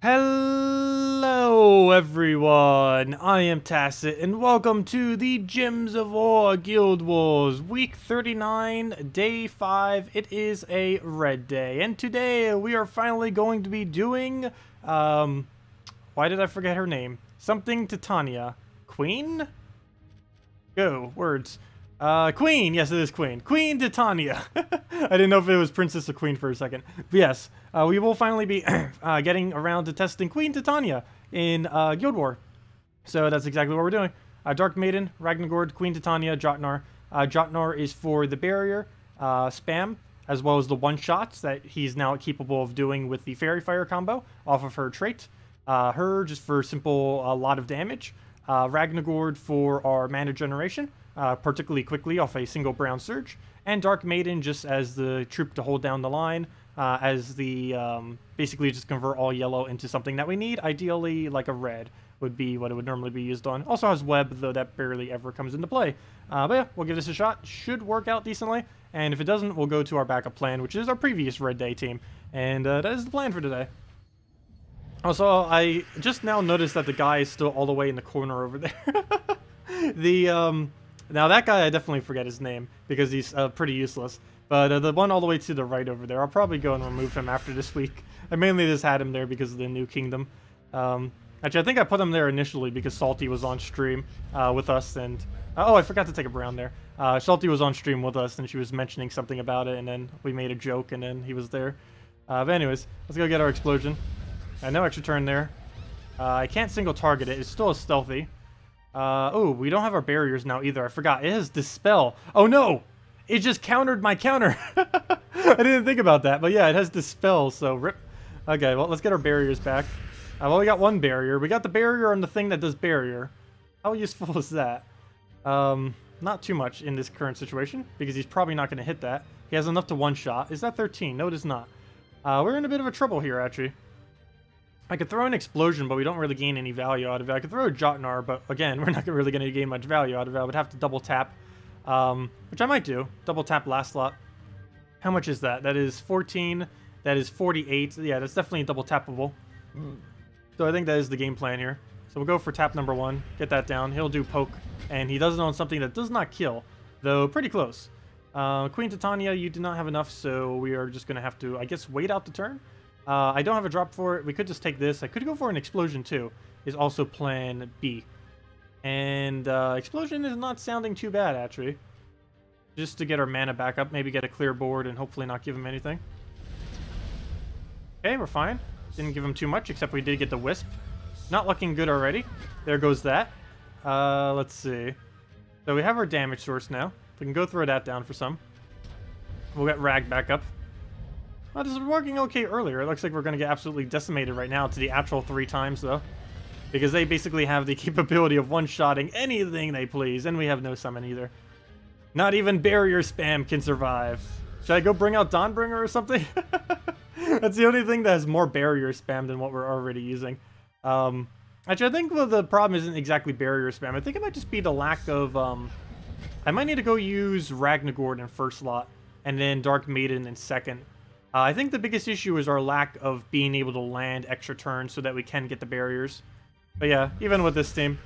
Hello everyone, I am Tacit and welcome to the Gems of War Guild Wars Week 39, Day 5. It is a red day and today we are finally going to be doing, why did I forget her name? Something Titania. Queen? Go, words. Queen, yes it is Queen. Queen Titania. I didn't know if it was Princess or Queen for a second. But yes, we will finally be getting around to testing Queen Titania in Guild War. So that's exactly what we're doing. Dark Maiden, Ragnagord, Queen Titania, Jotnar. Jotnar is for the barrier spam, as well as the one-shots that he's now capable of doing with the Faerie Fire combo off of her trait. Her just for simple a lot of damage. Ragnagord for our mana generation. Particularly quickly off a single brown surge, and Dark Maiden just as the troop to hold down the line, as the basically just convert all yellow into something that we need. Ideally, like a red would be what it would normally be used on. Also has web, though that barely ever comes into play. But yeah, we'll give this a shot. Should work out decently, and if it doesn't, we'll go to our backup plan, which is our previous red day team, and that is the plan for today. Also, I just now noticed that the guy is still all the way in the corner over there. Now that guy, I definitely forget his name, because he's pretty useless. But the one all the way to the right over there, I'll probably go and remove him after this week. I mainly just had him there because of the new kingdom. Actually, I think I put him there initially because Salty was on stream with us, and... oh, I forgot to take a brown there. Salty was on stream with us, and she was mentioning something about it, and then we made a joke, and then he was there. But anyways, let's go get our explosion. No extra turn there. I can't single target it. It's still a stealthy. Oh, we don't have our barriers now either. I forgot. It has Dispel. Oh no! It just countered my counter. I didn't think about that, but yeah, it has Dispel, so rip. Okay, well, let's get our barriers back. Well, we got one barrier. We got the barrier on the thing that does barrier. How useful is that? Not too much in this current situation, because he's probably not going to hit that. He has enough to one-shot. Is that 13? No, it is not. We're in a bit of a trouble here, actually. I could throw an explosion, but we don't really gain any value out of it. I could throw a Jotnar, but again, we're not really going to gain much value out of it. I would have to double tap, which I might do. Double tap last slot. How much is that? That is 14. That is 48. Yeah, that's definitely double tappable. So I think that is the game plan here. So we'll go for tap number 1. Get that down. He'll do poke, and he does it on something that does not kill, though pretty close. Queen Titania, you do not have enough, so we are just going to have to, I guess, wait out the turn. I don't have a drop for it. We could just take this. I could go for an explosion too. Is also plan B. And explosion is not sounding too bad actually. Just to get our mana back up, maybe get a clear board and hopefully not give him anything. Okay, we're fine. Didn't give him too much, except we did get the Wisp. Not looking good already. There goes that. Let's see. So we have our damage source now. We can go throw that down for some. We'll get Rag back up. Well, this was working okay earlier. It looks like we're going to get absolutely decimated right now to the actual 3 times, though. Because they basically have the capability of one-shotting anything they please, and we have no summon either. Not even barrier spam can survive. Should I go bring out Dawnbringer or something? That's the only thing that has more barrier spam than what we're already using. Actually, I think the problem isn't exactly barrier spam. I think it might just be the lack of... I might need to go use Ragnagord in first slot, and then Dark Maiden in second. I think the biggest issue is our lack of being able to land extra turns so that we can get the barriers. But yeah, even with this team,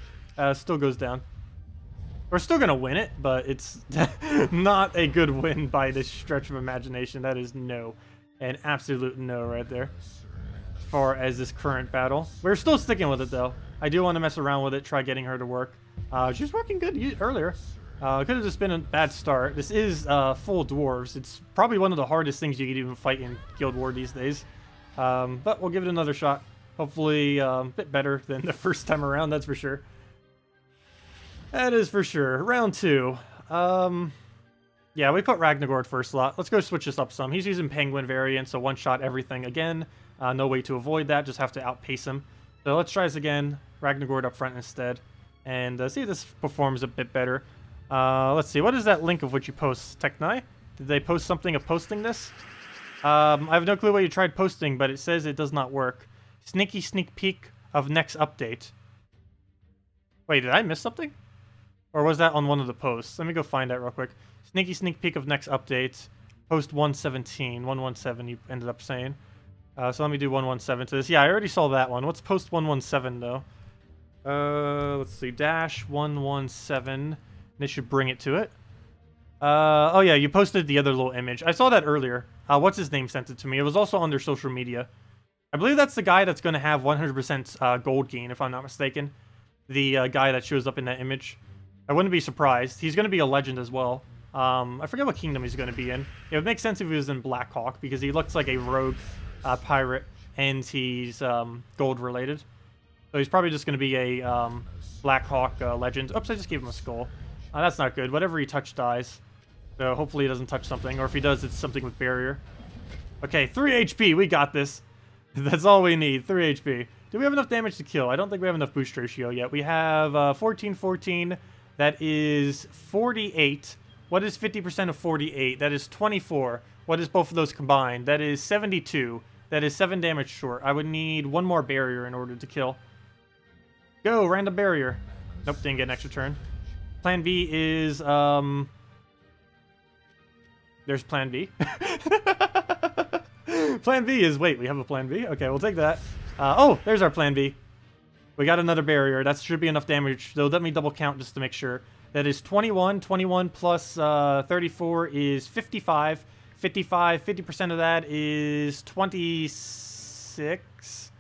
still goes down. We're still going to win it, but it's not a good win by this stretch of imagination. That is no. An absolute no right there. As far as this current battle. We're still sticking with it, though. I do want to mess around with it, try getting her to work. She was working good earlier. Could have just been a bad start. This is full dwarves. It's probably one of the hardest things you could even fight in Guild War these days. But we'll give it another shot. Hopefully a bit better than the first time around, that's for sure. That is for sure. Round 2. Yeah, we put Ragnagord first slot. Let's go switch this up some. He's using Penguin variant, so one-shot everything again. No way to avoid that, just have to outpace him. So let's try this again. Ragnagord up front instead. And see if this performs a bit better. Let's see, what is that link of what you post? Techni? Did they post something of posting this? I have no clue what you tried posting, but it says it does not work. Sneaky sneak peek of next update. Wait, did I miss something? Or was that on one of the posts? Let me go find that real quick. Sneaky sneak peek of next update. Post 117. 117 you ended up saying. So let me do 117 to this. Yeah, I already saw that one. What's post 117 though? Let's see, dash 117. This should bring it to it. Oh yeah, you posted the other little image. I saw that earlier. What's his name sent it to me. It was also on their social media. I believe that's the guy that's going to have 100% gold gain, if I'm not mistaken. The guy that shows up in that image. I wouldn't be surprised. He's going to be a legend as well. I forget what kingdom he's going to be in. It would make sense if he was in Blackhawk, because he looks like a rogue pirate, and he's gold related. So he's probably just going to be a Blackhawk legend. Oops, I just gave him a skull. That's not good. Whatever he touched dies. So hopefully he doesn't touch something, or if he does, it's something with barrier. Okay, 3 HP. We got this. That's all we need. 3 HP. Do we have enough damage to kill? I don't think we have enough boost ratio yet. We have 14, 14. That is 48. What is 50% of 48? That is 24. What is both of those combined? That is 72. That is 7 damage short. I would need 1 more barrier in order to kill. Go, random barrier. Nope, didn't get an extra turn. Plan B is, there's plan B. Plan B is, wait, we have a plan B? Okay, we'll take that. Oh, there's our plan B. We got another barrier. That should be enough damage. So let me double count just to make sure. That is 21. 21 plus 34 is 55. 55, 50% of that is 26.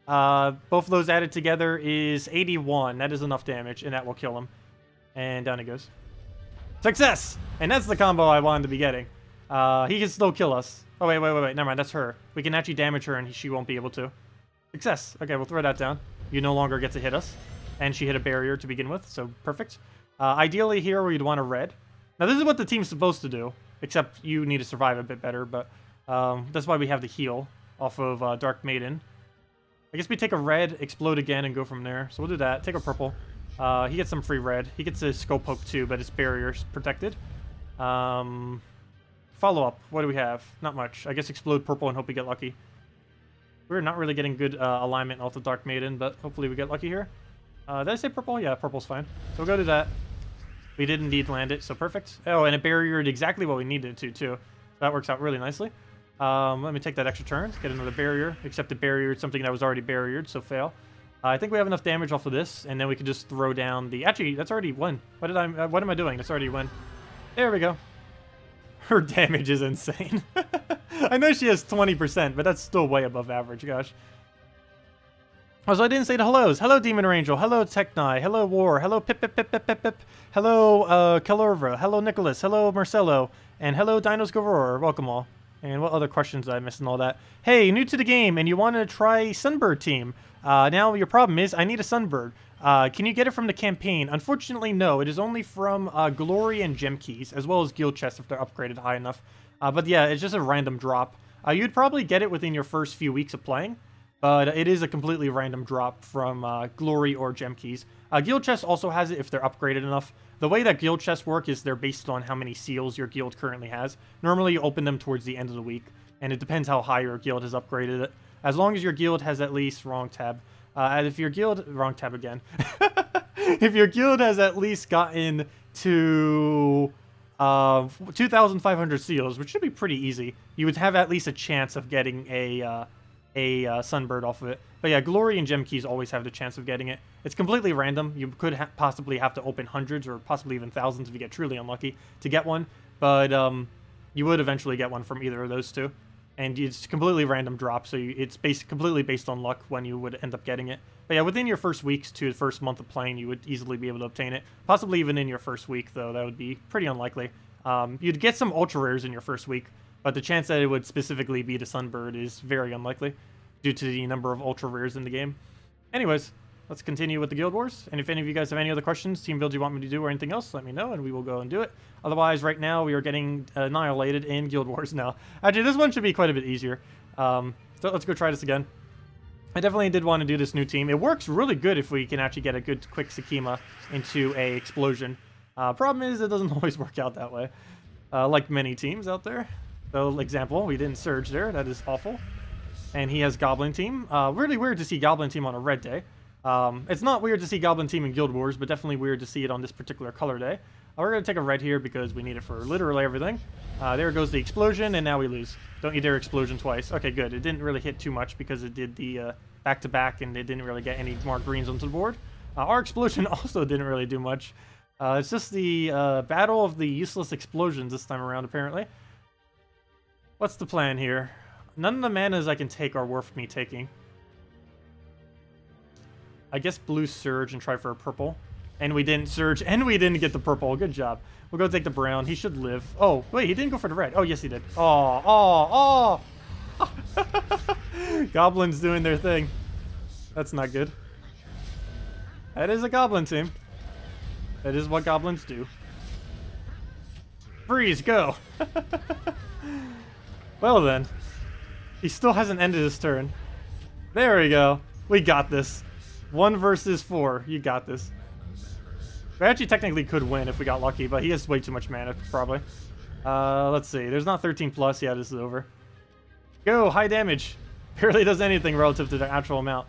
Both of those added together is 81. That is enough damage, and that will kill him. And down he goes. Success! And that's the combo I wanted to be getting. He can still kill us. Oh, wait. Never mind. That's her. We can actually damage her, and she won't be able to. Success. Okay, we'll throw that down. You no longer get to hit us. And she hit a barrier to begin with, so perfect. Ideally here, we'd want a red. Now, this is what the team's supposed to do, except you need to survive a bit better, but that's why we have the heal off of Dark Maiden. I guess we take a red, explode again, and go from there. So we'll do that. Take a purple. He gets some free red. He gets a skull poke too, but his barrier's protected. Follow-up. What do we have? Not much. I guess explode purple and hope we get lucky. We're not really getting good alignment off the Dark Maiden, but hopefully we get lucky here. Did I say purple? Yeah, purple's fine. So we'll go to that. We did indeed land it, so perfect. Oh, and it barriered exactly what we needed it to, too. That works out really nicely. Let me take that extra turn, get another barrier, except the barrier is something that was already barriered, so fail. I think we have enough damage off of this, and then we can just throw down the... Actually, that's already one. What am I doing? That's already one. There we go. Her damage is insane. I know she has 20%, but that's still way above average, gosh. Oh, so I didn't say the hellos. Hello, Demon Angel. Hello, Techni. Hello, War. Hello, Pip. Hello, Calorva. Hello, Nicholas. Hello, Marcelo. And hello, Dinos Gavor. Welcome all. And what other questions did I miss and all that? Hey, new to the game, and you want to try Sunbird team. Now, your problem is, I need a Sunbird. Can you get it from the campaign? Unfortunately, no. It is only from Glory and Gem Keys, as well as Guild Chests if they're upgraded high enough. But yeah, it's just a random drop. You'd probably get it within your first few weeks of playing. But it is a completely random drop from Glory or Gem Keys. Guild Chests also has it if they're upgraded enough. The way that Guild Chests work is they're based on how many seals your guild currently has. Normally, you open them towards the end of the week, and it depends how high your guild has upgraded it. As long as your guild has at least... Wrong tab. If your guild... Wrong tab again. If your guild has at least gotten to 2,500 seals, which should be pretty easy, you would have at least a chance of getting a Sunbird off of it. But yeah, Glory and Gem Keys always have the chance of getting it. It's completely random. You could possibly have to open hundreds or possibly even thousands if you get truly unlucky to get one. But you would eventually get one from either of those two. And it's completely random drop, so it's completely based on luck when you would end up getting it. But yeah, within your first weeks to the first month of playing, you would easily be able to obtain it. Possibly even in your first week, though. That would be pretty unlikely. You'd get some ultra rares in your first week, but the chance that it would specifically be the Sunbird is very unlikely due to the number of ultra rares in the game. Anyways, let's continue with the Guild Wars. And if any of you guys have any other questions, team builds you want me to do or anything else, let me know and we will go and do it. Otherwise, right now, we are getting annihilated in Guild Wars now. Actually, this one should be quite a bit easier. So let's go try this again. I definitely did want to do this new team. It works really good if we can actually get a good quick Sakima into a explosion. Problem is, it doesn't always work out that way. Like many teams out there. So, example, we didn't Surge there. That is awful. And he has Goblin Team. Really weird to see Goblin Team on a red day. It's not weird to see Goblin Team in Guild Wars, but definitely weird to see it on this particular color day. We're going to take a red here because we need it for literally everything. There goes the explosion, and now we lose. Don't you dare explosion twice. Okay, good. It didn't really hit too much because it did the back-to-back, and it didn't really get any more greens onto the board. Our explosion also didn't really do much. It's just the battle of the useless explosions this time around, apparently. What's the plan here? None of the manas I can take are worth me taking. I guess blue surge and try for a purple. And we didn't surge, and we didn't get the purple. Good job. We'll go take the brown. He should live. Oh, wait, he didn't go for the red. Oh, yes, he did. Oh. Goblins doing their thing. That's not good. That is a goblin team. That is what goblins do. Freeze, go. Well then. He still hasn't ended his turn. There we go. We got this. 1 versus 4. You got this. We actually technically could win if we got lucky, but he has way too much mana, probably. Let's see. There's not 13 plus. Yeah, this is over. Go, high damage. Barely does anything relative to the actual amount.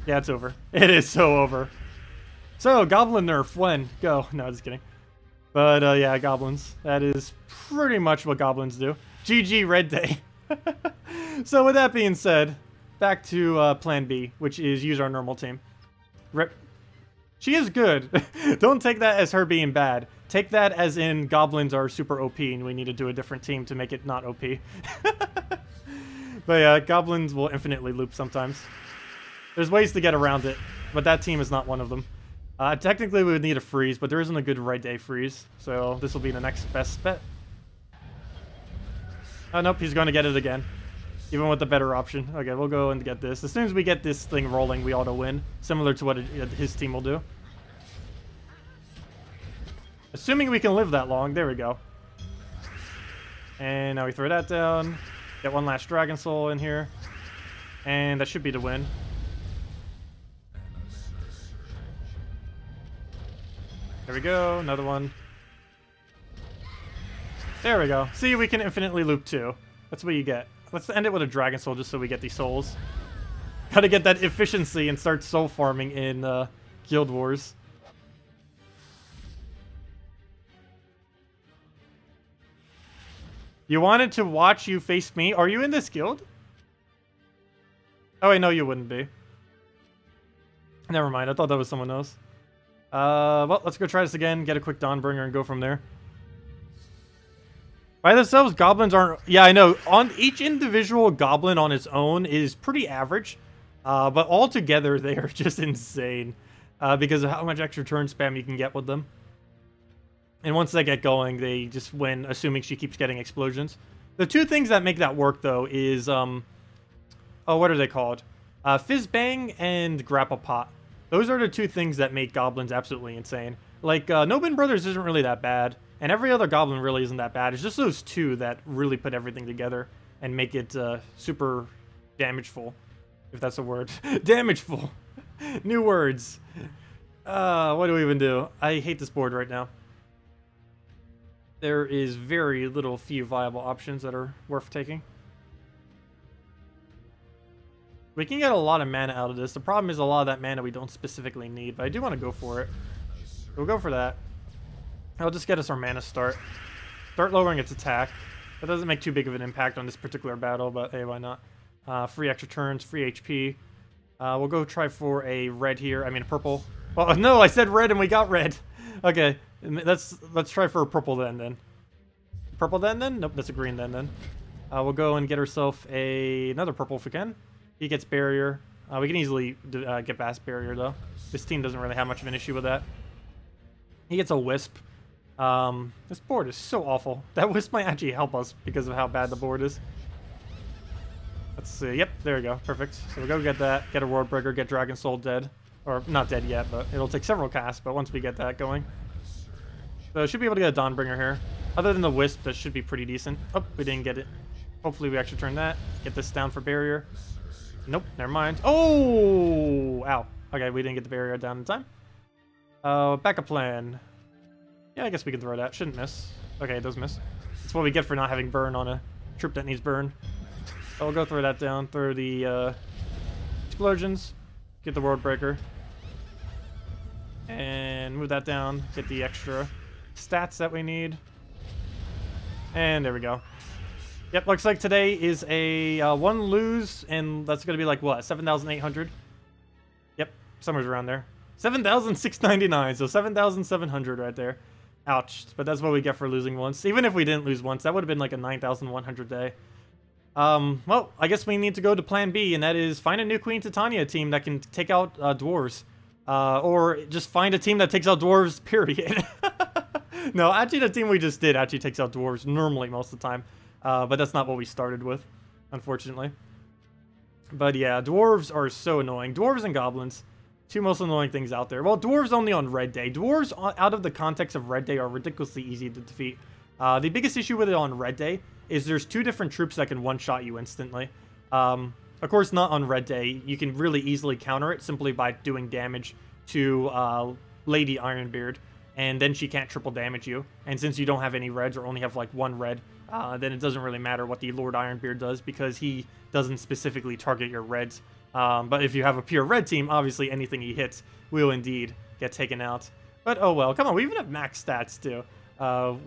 Yeah, it's over. It is so over. So, goblin nerf, when? Go. No, just kidding. But, yeah, goblins. That is pretty much what goblins do. GG, red day. So, with that being said, back to plan B, which is use our normal team. She is good. Don't take that as her being bad. Take that as in goblins are super OP and we need to do a different team to make it not OP. But yeah, goblins will infinitely loop sometimes. There's ways to get around it, but that team is not one of them. Technically we would need a freeze, but there isn't a good red day freeze. So this will be the next best bet. Oh nope, he's going to get it again. Even with the better option. Okay, we'll go and get this. As soon as we get this thing rolling, we auto win. Similar to what his team will do. Assuming we can live that long. There we go. And now we throw that down. Get one last Dragon Soul in here. And that should be the win. There we go. Another one. There we go. See, we can infinitely loop too. That's what you get. Let's end it with a Dragon Soul just so we get these souls. Gotta get that efficiency and start soul farming in Guild Wars. You wanted to watch you face me? Are you in this guild? Oh, wait, no, you wouldn't be. Never mind, I thought that was someone else. Well, let's go try this again, get a quick Dawnbringer, and go from there. By themselves, goblins aren't... Yeah, I know. On each individual goblin on its own is pretty average. But all together, they are just insane. Because of how much extra turn spam you can get with them. And once they get going, they just win, assuming she keeps getting explosions. The two things that make that work, though, is... oh, what are they called? Fizz Bang and Grapple Pot. Those are the two things that make goblins absolutely insane. Like, Nobin Brothers isn't really that bad. And every other goblin really isn't that bad. It's just those two that really put everything together and make it super damageful, if that's a word. Damageful. New words. What do we even do? I hate this board right now. There is very few viable options that are worth taking. We can get a lot of mana out of this. The problem is a lot of that mana we don't specifically need, but I do want to go for it. We'll go for that. I'll just get us our mana start. Start lowering its attack. That doesn't make too big of an impact on this particular battle, but hey, why not? Free extra turns, free HP. We'll go try for a red here. I mean, a purple. Oh, no, I said red and we got red. Okay, let's try for a purple then. Purple then? Nope, that's a green then. We'll go and get ourselves another purple if we can. He gets barrier. We can easily get past barrier, though. This team doesn't really have much of an issue with that. He gets a wisp. This board is so awful. That wisp might actually help us because of how bad the board is. Let's see. Yep, there we go. Perfect. So we'll go get that. Get a World Breaker. Get Dragon Soul dead. Or, not dead yet, but it'll take several casts, but once we get that going. So, should be able to get a Dawnbringer here. Other than the wisp, that should be pretty decent. Oh, we didn't get it. Hopefully we actually turn that. Get this down for barrier. Nope, never mind. Oh! Ow. Okay, we didn't get the barrier down in time. Backup plan. Yeah, I guess we can throw that. Shouldn't miss. Okay, it does miss. That's what we get for not having burn on a troop that needs burn. So we'll go throw that down. Throw the explosions. Get the World Breaker. And move that down. Get the extra. stats that we need. And there we go. Yep, looks like today is a 1 lose, and that's going to be like, what, 7,800? Yep, somewhere around there. 7,699, so 7,700 right there. Ouch, but that's what we get for losing once. Even if we didn't lose once, that would have been like a 9,100 day. Well, I guess we need to go to plan B, and that is find a new Queen Titania team that can take out dwarves. Or just find a team that takes out dwarves, period. No, actually the team we just did actually takes out dwarves normally most of the time. But that's not what we started with, unfortunately. But yeah, dwarves are so annoying. Dwarves and goblins, two most annoying things out there. Well, dwarves only on red day. Dwarves, out of the context of red day, are ridiculously easy to defeat. The biggest issue with it on red day is there's 2 different troops that can one-shot you instantly. Of course, not on red day. You can really easily counter it simply by doing damage to Lady Ironbeard, and then she can't triple damage you. And since you don't have any reds or only have like 1 red, then it doesn't really matter what the Lord Ironbeard does because he doesn't specifically target your reds. But if you have a pure red team, obviously anything he hits will indeed get taken out. But oh well, come on, we even have max stats too.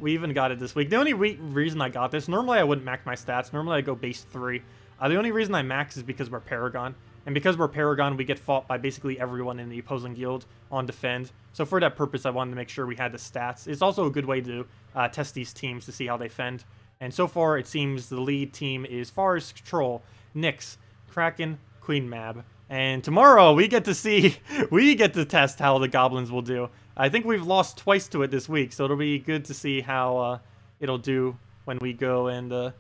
We even got it this week. The only reason I got this, normally I wouldn't max my stats. Normally I go base 3. The only reason I max is because we're Paragon. And because we're Paragon, we get fought by basically everyone in the opposing guild on defend. So for that purpose, I wanted to make sure we had the stats. It's also a good way to test these teams to see how they fend. And so far, it seems the lead team is Forest Control, Nyx, Kraken, Queen Mab. And tomorrow, we get to test how the goblins will do. I think we've lost twice to it this week, so it'll be good to see how it'll do when we go and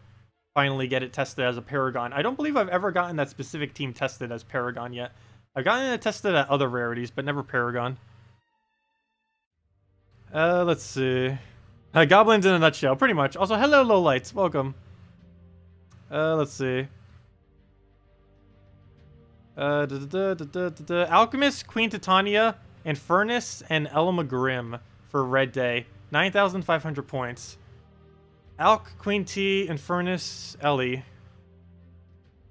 finally get it tested as a Paragon. I don't believe I've ever gotten that specific team tested as Paragon yet. I've gotten it tested at other rarities, but never Paragon. Let's see. Goblins in a nutshell, pretty much. Also, hello, lowlights. Welcome. Let's see. Alchemist, Queen Titania, Infernus, and Elamagrim for Red Day. 9,500 points. Alch, Queen T, Infernus, Ellie.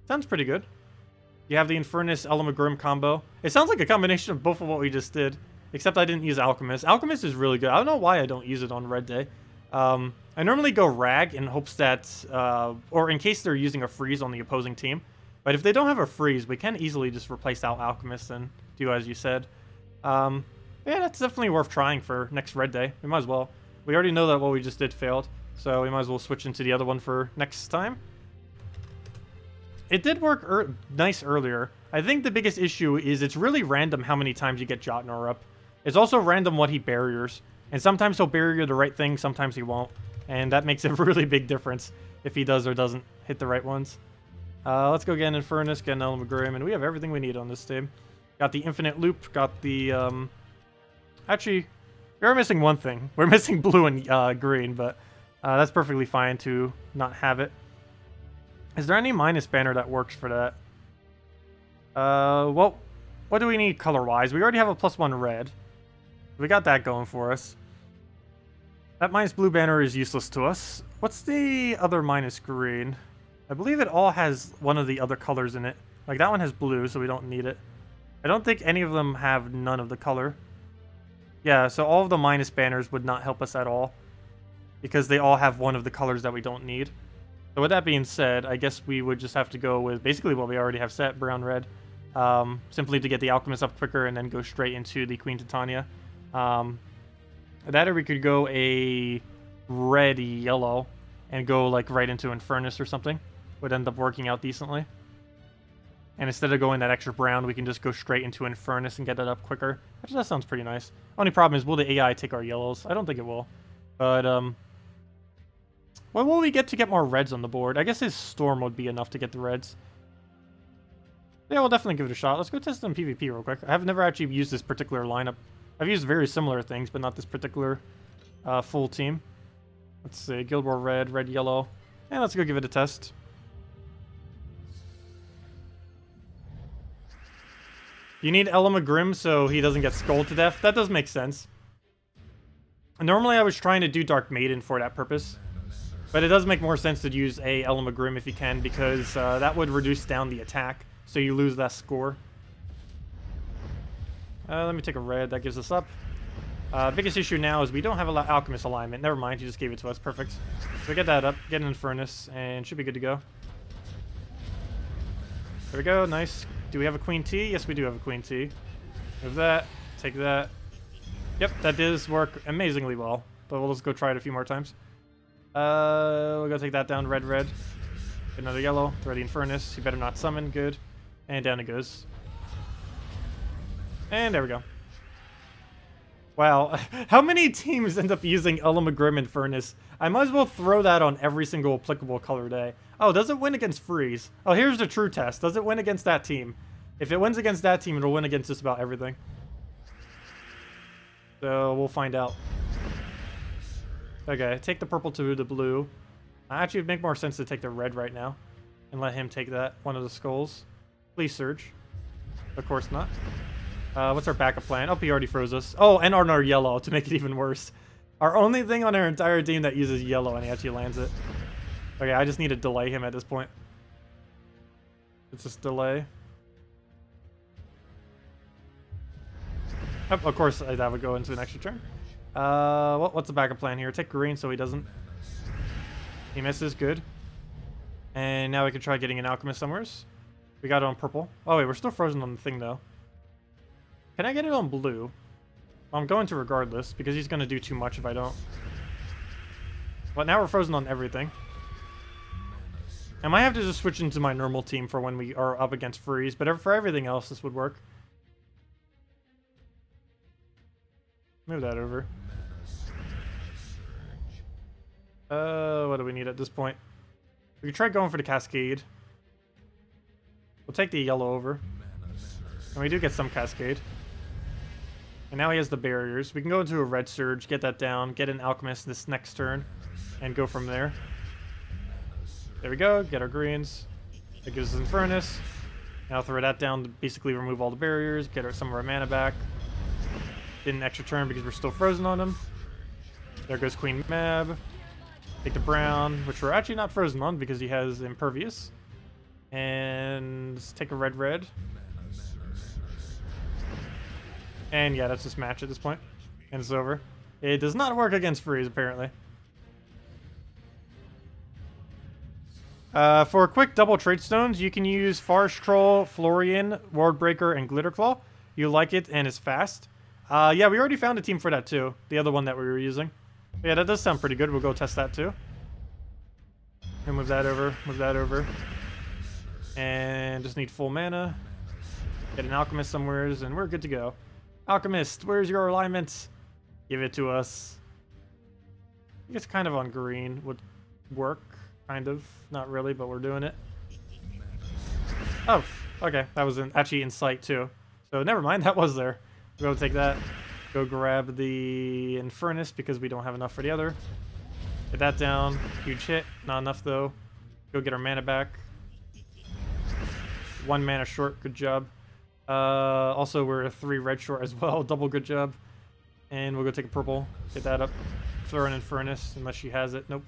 Sounds pretty good. You have the Infernus Elamagrim combo. It sounds like a combination of both of what we just did. Except I didn't use Alchemist. Alchemist is really good. I don't know why I don't use it on Red Day. I normally go Rag in hopes that, or in case they're using a freeze on the opposing team. But if they don't have a freeze, we can easily just replace out Alchemist and do as you said. Yeah, that's definitely worth trying for next Red Day. We might as well. We already know that what we just did failed. So we might as well switch into the other one for next time. It did work nice earlier. I think the biggest issue is it's really random how many times you get Jotnar up. It's also random what he barriers. And sometimes he'll barrier the right thing, sometimes he won't. And that makes a really big difference if he does or doesn't hit the right ones. Let's go get an Infernus, get an Elamagrim, and we have everything we need on this team. Got the Infinite Loop, got the, Actually, we are missing one thing. We're missing blue and green, but that's perfectly fine to not have it. Is there any minus banner that works for that? Well, what do we need color-wise? We already have a +1 red. We got that going for us. That minus blue banner is useless to us. What's the other minus green? I believe it all has one of the other colors in it. Like, that one has blue, so we don't need it. I don't think any of them have none of the color. Yeah, so all of the minus banners would not help us at all. Because they all have one of the colors that we don't need. So with that being said, I guess we would just have to go with basically what we already have set, brown-red. Simply to get the Alchemist up quicker and then go straight into the Queen Titania. That or we could go a red-yellow and go like right into Infernus or something. Would end up working out decently. And instead of going that extra brown, we can just go straight into Infernus and get it up quicker. Actually, that sounds pretty nice. Only problem is, will the AI take our yellows? I don't think it will. But, what will we get to get more reds on the board? I guess his Storm would be enough to get the reds. Yeah, we'll definitely give it a shot. Let's go test it in PvP real quick. I have never actually used this particular lineup. I've used very similar things, but not this particular full team. Let's see, Guild War Red, Red, Yellow. And let's go give it a test. You need Elamagrim so he doesn't get skulled to death. That does make sense. Normally I was trying to do Dark Maiden for that purpose. But it does make more sense to use a Elamagrim if you can, because that would reduce down the attack, so you lose less score. Let me take a red, that gives us up. Biggest issue now is we don't have a Alchemist alignment. Never mind, he just gave it to us. Perfect. So we get that up, get an Furnace, and should be good to go. There we go, nice. Do we have a Queen T? Yes, we do have a Queen T. Move that, take that. Yep, that does work amazingly well. But we'll just go try it a few more times. We'll go take that down, red. Get another yellow, throw the Furnace. You better not summon, good. And down it goes. And there we go. Wow, how many teams end up using Elamagrim and Furnace? I might as well throw that on every single applicable color day. Oh, does it win against Freeze? Oh, here's the true test. Does it win against that team? If it wins against that team, it'll win against just about everything. So we'll find out. Okay, take the purple to the blue. Actually, it'd make more sense to take the red right now. And let him take that, one of the skulls. Please surge. Of course not. What's our backup plan? Oh, he already froze us. Oh, and on our yellow to make it even worse. Our only thing on our entire team that uses yellow, and he actually lands it. Okay, I just need to delay him at this point. Let's just delay. Oh, of course, that would go into an extra turn. What's the backup plan here? Take green so he doesn't. He misses, good. And now we can try getting an Alchemist somewhere. We got it on purple. Oh wait, we're still frozen on the thing though. Can I get it on blue? Well, I'm going to regardless, because he's going to do too much if I don't. But now we're frozen on everything. I might have to just switch into my normal team for when we are up against Freeze, but for everything else, this would work. Move that over. What do we need at this point? We can try going for the Cascade. We'll take the yellow over. And we do get some Cascade. And now he has the barriers. We can go into a red surge, get that down, get an Alchemist this next turn, and go from there. There we go, get our greens. That gives us Furnace. Now throw that down to basically remove all the barriers, get some of our mana back. Did an extra turn because we're still frozen on him. There goes Queen Mab. Take the brown, which we're actually not frozen on because he has Impervious. And take a red. And yeah, that's just match at this point. And it's over. It does not work against Freeze, apparently. For a quick double trade stones, you can use Forest Troll, Florian, Ward Breaker, and Glitterclaw. You like it, and it's fast. Yeah, we already found a team for that too. The other one that we were using. But yeah, that does sound pretty good. We'll go test that too. And move that over, And just need full mana. Get an Alchemist somewhere, and we're good to go. Alchemist, where's your alignment? Give it to us. I guess kind of on green would work. Kind of. Not really, but we're doing it. Oh, okay. That was actually in sight too. So never mind, that was there. Go take that. Go grab the Infernus because we don't have enough for the other. Get that down. Huge hit. Not enough though. Go get our mana back. 1 mana short. Good job. Also, we're 3 red short as well. Double good job. And we'll go take a purple. Get that up. Throw an Infernus unless she has it. Nope.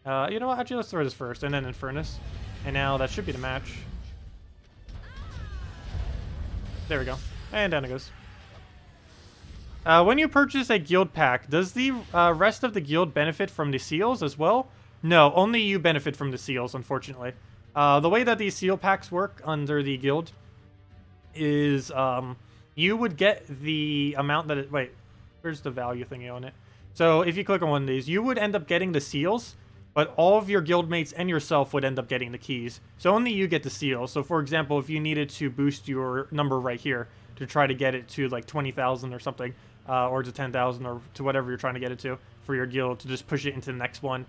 You know what? Actually, let's throw this first and then Infernus. And now that should be the match. There we go. And down it goes. When you purchase a guild pack, does the rest of the guild benefit from the seals as well? No, only you benefit from the seals, unfortunately. The way that these seal packs work under the guild is you would get the amount that it... Wait, where's the value thingy on it? So if you click on one of these, you would end up getting the seals, but all of your guildmates and yourself would end up getting the keys. So only you get the seals. So for example, if you needed to boost your number right here to try to get it to like 20,000 or something, or to 10,000 or to whatever you're trying to get it to for your guild to just push it into the next one,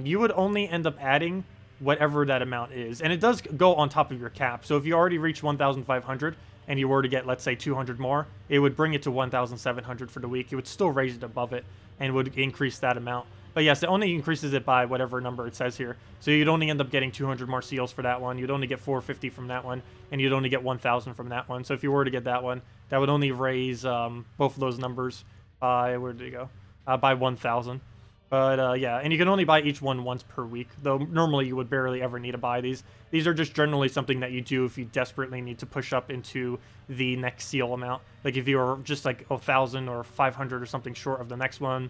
you would only end up adding whatever that amount is. And it does go on top of your cap. So if you already reach 1,500 and you were to get, let's say, 200 more, it would bring it to 1,700 for the week. It would still raise it above it and would increase that amount. But yes, it only increases it by whatever number it says here. So you'd only end up getting 200 more seals for that one. You'd only get 450 from that one. And you'd only get 1,000 from that one. So if you were to get that one, that would only raise both of those numbers by, where did it go? By 1,000. But yeah, and you can only buy each one once per week, though normally you would barely ever need to buy these. These are just generally something that you do if you desperately need to push up into the next seal amount. Like if you're just like 1,000 or 500 or something short of the next one,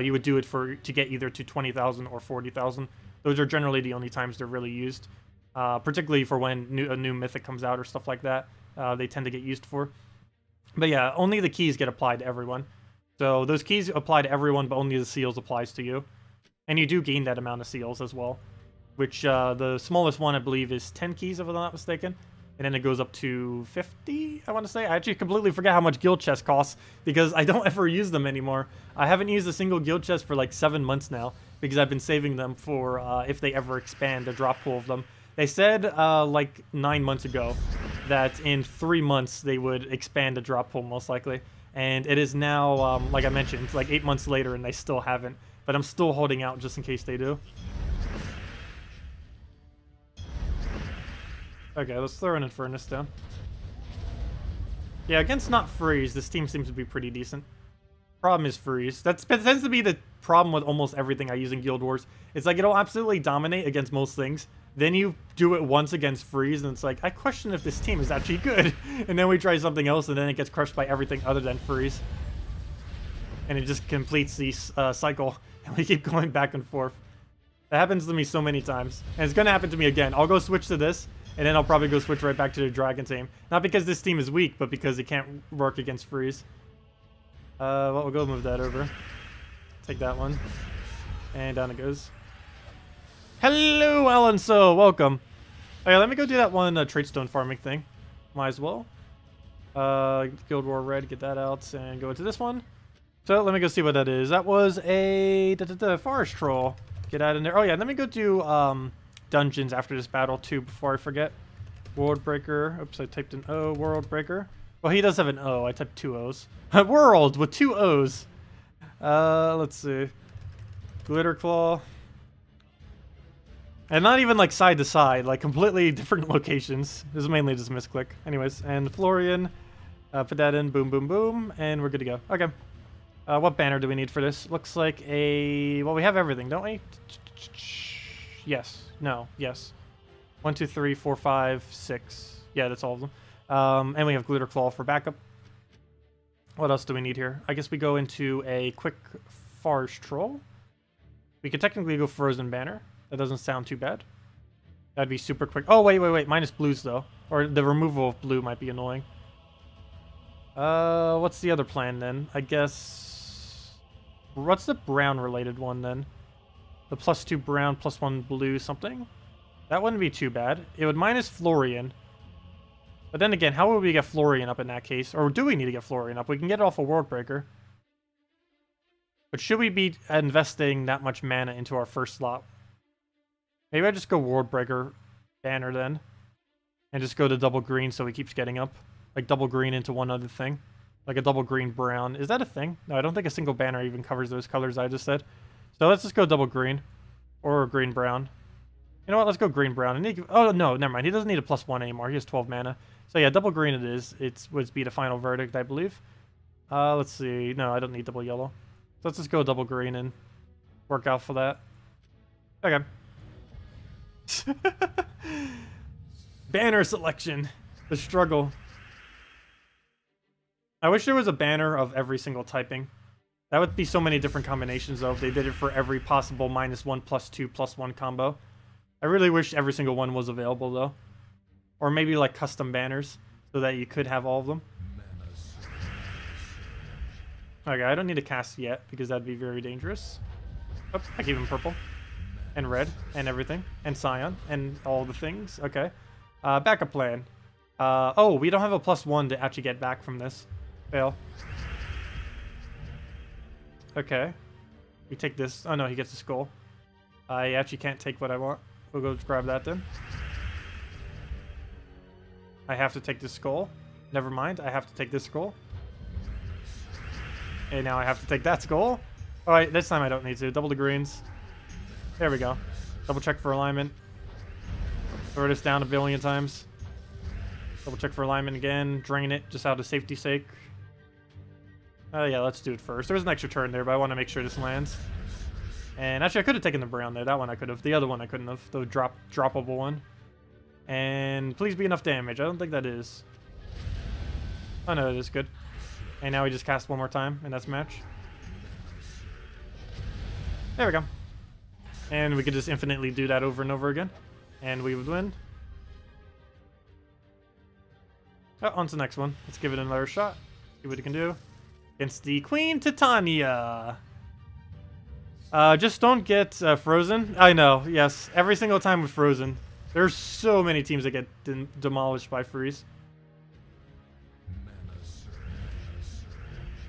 you would do it to get either to 20,000 or 40,000. Those are generally the only times they're really used, particularly for when a new mythic comes out or stuff like that. They tend to get used for. But yeah, only the keys get applied to everyone. So those keys apply to everyone, but only the seals applies to you. And you do gain that amount of seals as well, which the smallest one, I believe, is 10 keys, if I'm not mistaken. And then it goes up to 50, I want to say. I actually completely forget how much guild chest costs because I don't ever use them anymore. I haven't used a single guild chest for like 7 months now because I've been saving them for if they ever expand the drop pool of them. They said like 9 months ago that in 3 months they would expand the drop pool most likely. And it is now, like I mentioned, like 8 months later and they still haven't. But I'm still holding out just in case they do. Okay, let's throw an Infernus down. Yeah, against not freeze, this team seems to be pretty decent. Problem is freeze. That tends to be the problem with almost everything I use in Guild Wars. It's like it'll absolutely dominate against most things. Then you do it once against freeze, and it's like, I question if this team is actually good. And then we try something else, and then it gets crushed by everything other than freeze. And it just completes the cycle. And we keep going back and forth. That happens to me so many times. And it's going to happen to me again. I'll go switch to this, and then I'll probably go switch right back to the Dragon's Aim. Not because this team is weak, but because it can't work against freeze. Well, we'll go move that over. Take that one. And down it goes. Hello, Alan, so welcome. Okay, let me go do that one tradestone farming thing. Might as well. Guild War Red, get that out, and go into this one. So let me go see what that is. That was a forest troll. Get out in there. Oh yeah, let me go do dungeons after this battle too before I forget. World Breaker. Oops, I typed an O. World Breaker. Well, he does have an O. I typed 2 O's. World with 2 O's. Let's see. Glitter Claw. And not even like side to side, like completely different locations. This is mainly just misclick. Anyways, and Florian. Put that in. Boom, boom, boom. And we're good to go. Okay. What banner do we need for this? Looks like a... Well, we have everything, don't we? Yes. No. Yes. 1, 2, 3, 4, 5, 6. Yeah, that's all of them. And we have Glitter Claw for backup. What else do we need here? I guess we go into a quick Forest Troll. We could technically go Frozen Banner. That doesn't sound too bad. That'd be super quick. Oh, wait. Minus blues, though. Or the removal of blue might be annoying. What's the other plan, then? I guess... What's the brown-related one, then? The +2 brown, +1 blue something? That wouldn't be too bad. It would minus Florian. But then again, how would we get Florian up in that case? Or do we need to get Florian up? We can get it off a World Breaker. But should we be investing that much mana into our first slot? Maybe I just go World Breaker banner then. And just go to double green so he keeps getting up. Like double green into one other thing. Like a double green brown. Is that a thing? No, I don't think a single banner even covers those colors I just said. So let's just go double green. Or green brown. You know what? Let's go green brown. And he, oh, no, never mind. He doesn't need a +1 anymore. He has 12 mana. So yeah, double green it is. It would be the final verdict, I believe. Let's see. No, I don't need double yellow. So let's just go double green and work out for that. Okay. Banner selection. The struggle. I wish there was a banner of every single typing. That would be so many different combinations, though, if they did it for every possible -1, +2, +1 combo. I really wish every single one was available, though. Or maybe, like, custom banners, so that you could have all of them. Okay, I don't need to cast yet, because that'd be very dangerous. Oh, I gave him purple. And red, and everything. And cyan, and all the things. Okay. Backup plan. Oh, we don't have a +1 to actually get back from this. Fail. Okay. We take this. Oh no, he gets the skull. I actually can't take what I want. We'll go grab that then. I have to take this skull. Never mind, I have to take this skull. And now I have to take that skull. Alright, this time I don't need to. Double the greens. There we go. Double check for alignment. Throw this down a billion times. Double check for alignment again. Drain it just out of safety's sake. Yeah, let's do it first. There was an extra turn there, but I want to make sure this lands. And actually, I could have taken the brown there. That one I could have. The other one I couldn't have. The droppable one. And please be enough damage. I don't think that is. Oh no, it is good. And now we just cast one more time, and that's match. There we go. And we could just infinitely do that over and over again. And we would win. Oh, on to the next one. Let's give it another shot. See what it can do. Against the Queen Titania. Just don't get frozen. I know, yes. Every single time with frozen. There's so many teams that get demolished by freeze.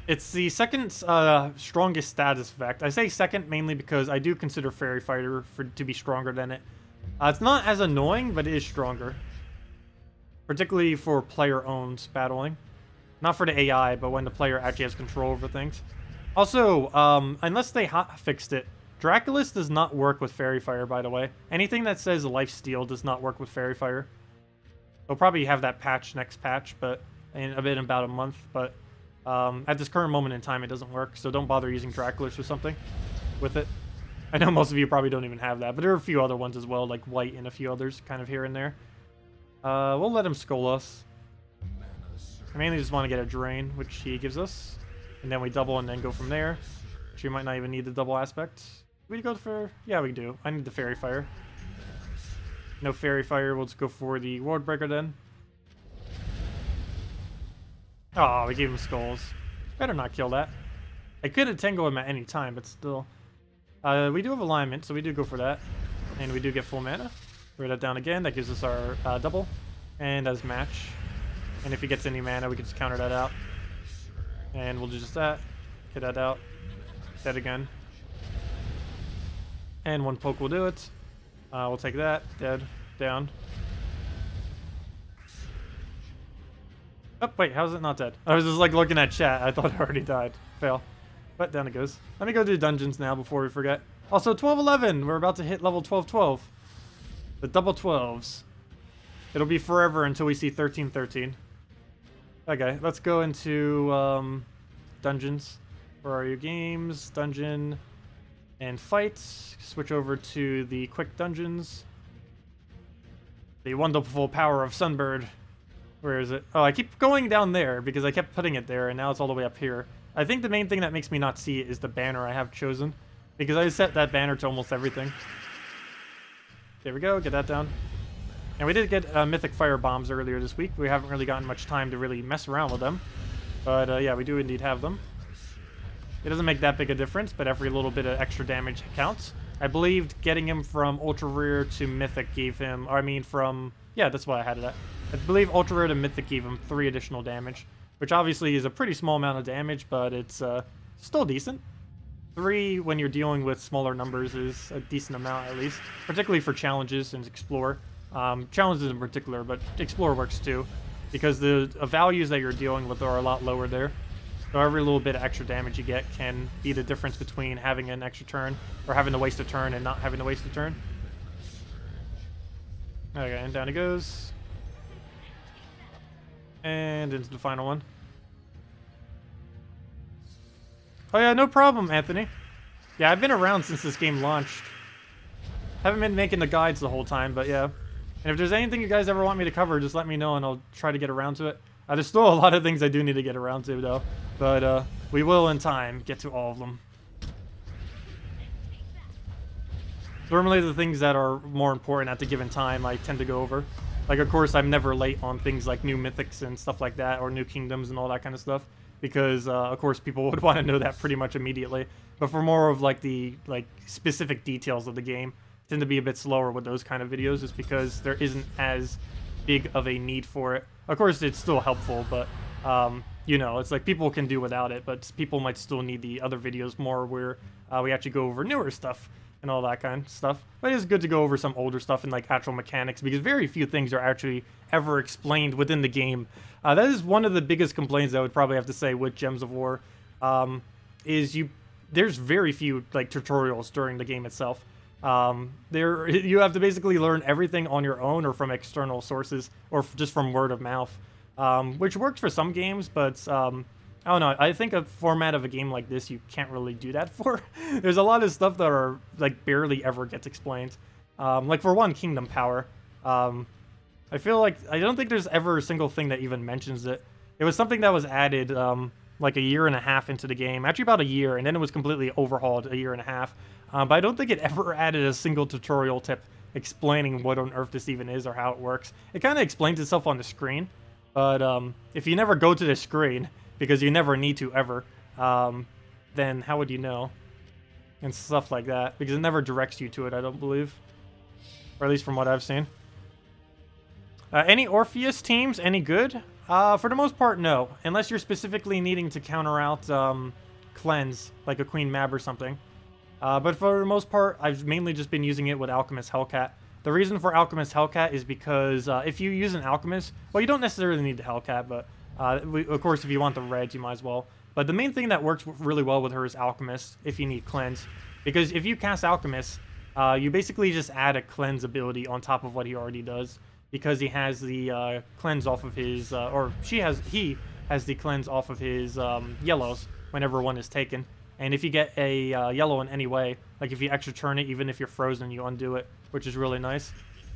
It's the second strongest status effect. I say second mainly because I do consider Faerie Fighter to be stronger than it. It's not as annoying, but it is stronger. Particularly for player-owned battling. Not for the AI, but when the player actually has control over things. Also, unless they fixed it, Draculus does not work with Faerie Fire, by the way. Anything that says Lifesteal does not work with Faerie Fire. They'll probably have that patch next patch, but in about a month. But at this current moment in time, it doesn't work, so don't bother using Draculus or something with it. I know most of you probably don't even have that, but there are a few other ones as well, like White and a few others kind of here and there. We'll let him skull us. I mainly just want to get a drain, which he gives us. And then we double and then go from there. Which we might not even need the double aspect. We go for... Yeah, we do. I need the Faerie Fire. No Faerie Fire. We'll just go for the Ward Breaker then. Oh, we gave him skulls. Better not kill that. I could have Tango him at any time, but still. We do have alignment, so we do go for that. And we do get full mana. Write that down again. That gives us our double. And as match. And if he gets any mana, we can just counter that out. And we'll do just that. Get that out. Dead again. And one poke will do it. We'll take that. Dead. Down. Oh, wait. How's it not dead? I was just like looking at chat. I thought it already died. Fail. But down it goes. Let me go do dungeons now before we forget. Also, 12-11. We're about to hit level 12-12. The double 12s. It'll be forever until we see 13-13. Okay, let's go into dungeons. Where are your games? Dungeon and fights. Switch over to the quick dungeons. The wonderful power of Sunbird. Where is it? Oh, I keep going down there because I kept putting it there and now it's all the way up here. I think the main thing that makes me not see it is the banner I have chosen. Because I set that banner to almost everything. There we go, get that down. And we did get mythic fire bombs earlier this week. We haven't really gotten much time to really mess around with them. But yeah, we do indeed have them. It doesn't make that big a difference, but every little bit of extra damage counts. I believed getting him from ultra rare to mythic gave him, or I mean from, yeah, that's why I had it at. I believe ultra rare to mythic gave him 3 additional damage, which obviously is a pretty small amount of damage, but it's still decent. 3 when you're dealing with smaller numbers is a decent amount at least, particularly for challenges and explore. Challenges in particular, but explore works too, because the values that you're dealing with are a lot lower there. So every little bit of extra damage you get can be the difference between having an extra turn or having to waste a turn and not having to waste a turn. Okay, and down it goes. And into the final one. Oh yeah, no problem, Anthony. Yeah, I've been around since this game launched. Haven't been making the guides the whole time, but yeah. And if there's anything you guys ever want me to cover, just let me know and I'll try to get around to it. There's still a lot of things I do need to get around to, though. But we will, in time, get to all of them. Normally, the things that are more important at the given time, I tend to go over. Like, of course, I'm never late on things like new mythics and stuff like that, or new kingdoms and all that kind of stuff. Because, of course, people would want to know that pretty much immediately. But for more of, like, the specific details of the game, I tend to be a bit slower with those kind of videos, just because there isn't as big of a need for it. Of course, it's still helpful, but, you know, it's like people can do without it, but people might still need the other videos more where we actually go over newer stuff and all that kind of stuff. But it is good to go over some older stuff and, like, actual mechanics, because very few things are actually ever explained within the game. That is one of the biggest complaints I would probably have to say with Gems of War, there's very few, like, tutorials during the game itself. You have to basically learn everything on your own or from external sources or just from word of mouth, which works for some games, but I don't know. I think a format of a game like this, you can't really do that for. There's a lot of stuff that are like barely ever gets explained. Like for one, Kingdom Power. I feel like I don't think there's ever a single thing that even mentions it. It was something that was added like a year and a half into the game, actually about a year, and then it was completely overhauled a year and a half. But I don't think it ever added a single tutorial tip explaining what on earth this even is or how it works. It kind of explains itself on the screen, but if you never go to the screen, because you never need to ever, then how would you know? And stuff like that, because it never directs you to it, I don't believe. Or at least from what I've seen. Any Orpheus teams, any good? For the most part, no. Unless you're specifically needing to counter out Cleanse, like a Queen Mab or something. But for the most part, I've mainly just been using it with Alchemist Hellcat. The reason for Alchemist Hellcat is because if you use an Alchemist, well, you don't necessarily need the Hellcat, but of course, if you want the reds, you might as well. But the main thing that works really well with her is Alchemist, if you need Cleanse. Because if you cast Alchemist, you basically just add a Cleanse ability on top of what he already does. Because he has the Cleanse off of his, he has the Cleanse off of his yellows whenever one is taken. And if you get a yellow in any way, like if you extra turn it, even if you're frozen, you undo it, which is really nice.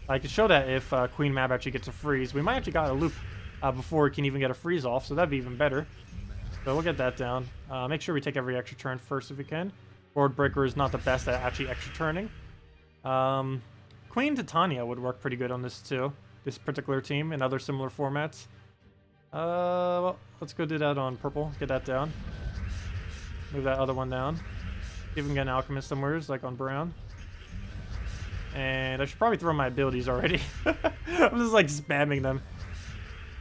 I can show that if Queen Mab actually gets a freeze. We might actually got a loop before it can even get a freeze off, so that'd be even better. So we'll get that down. Make sure we take every extra turn first if we can. Board Breaker is not the best at actually extra turning. Queen Titania would work pretty good on this too. This particular team and other similar formats. Well, let's go do that on purple. Get that down. Move that other one down. Even get an Alchemist somewhere, like on brown. And I should probably throw my abilities already. I'm just like spamming them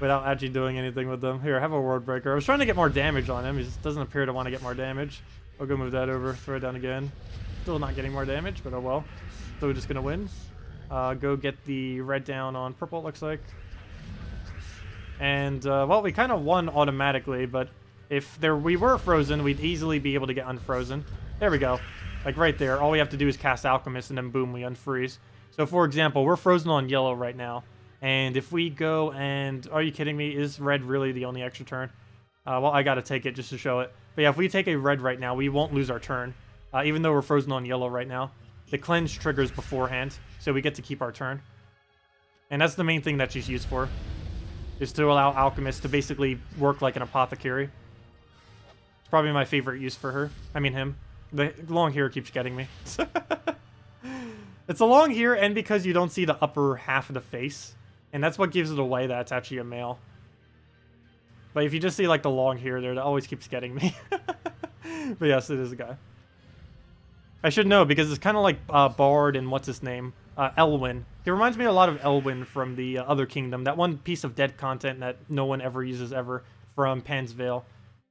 without actually doing anything with them. Here, have a Ward Breaker. I was trying to get more damage on him. He just doesn't appear to want to get more damage. I'll go move that over, throw it down again. Still not getting more damage, but oh well. So we're just gonna win. Go get the red down on purple, it looks like. And, well, we kind of won automatically, but if we were frozen, we'd easily be able to get unfrozen. There we go. Like right there. All we have to do is cast Alchemist, and then boom, we unfreeze. So, for example, we're frozen on yellow right now. And if we go and... Are you kidding me? Is red really the only extra turn? Well, I gotta take it just to show it. But yeah, if we take a red right now, we won't lose our turn. Even though we're frozen on yellow right now. The Cleanse triggers beforehand, so we get to keep our turn. And that's the main thing that she's used for. Is to allow Alchemist to basically work like an apothecary. It's probably my favorite use for her. I mean him. The long hair keeps getting me. It's a long hair, and because you don't see the upper half of the face. And that's what gives it away that it's actually a male. But if you just see like the long hair there, that always keeps getting me. But yes, it is a guy. I should know, because it's kind of like Bard and what's his name? Elwyn. He reminds me a lot of Elwyn from the Other Kingdom. That one piece of dead content that no one ever uses ever from Pan's Veil.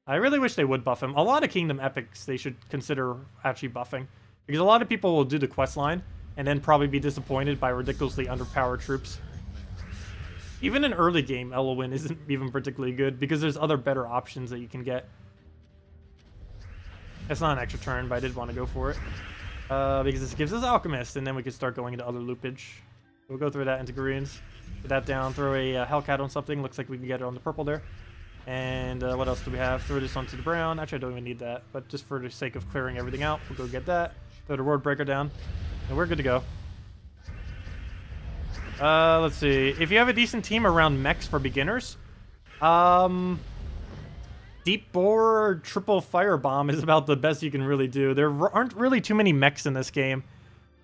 I really wish they would buff him. A lot of Kingdom epics they should consider actually buffing. Because a lot of people will do the quest line and then probably be disappointed by ridiculously underpowered troops. Even in early game, Elwyn isn't even particularly good because there's other better options that you can get. It's not an extra turn, but I did want to go for it. Because this gives us Alchemist, and then we can start going into other loopage. We'll go through that into greens. Put that down, throw a Hellcat on something. Looks like we can get it on the purple there. And what else do we have? Throw this onto the brown. Actually, I don't even need that, but just for the sake of clearing everything out, we'll go get that. Throw the Ward Breaker down, and we're good to go. Let's see. If you have a decent team around mechs for beginners, Deep Bore triple Firebomb is about the best you can really do. There aren't really too many mechs in this game.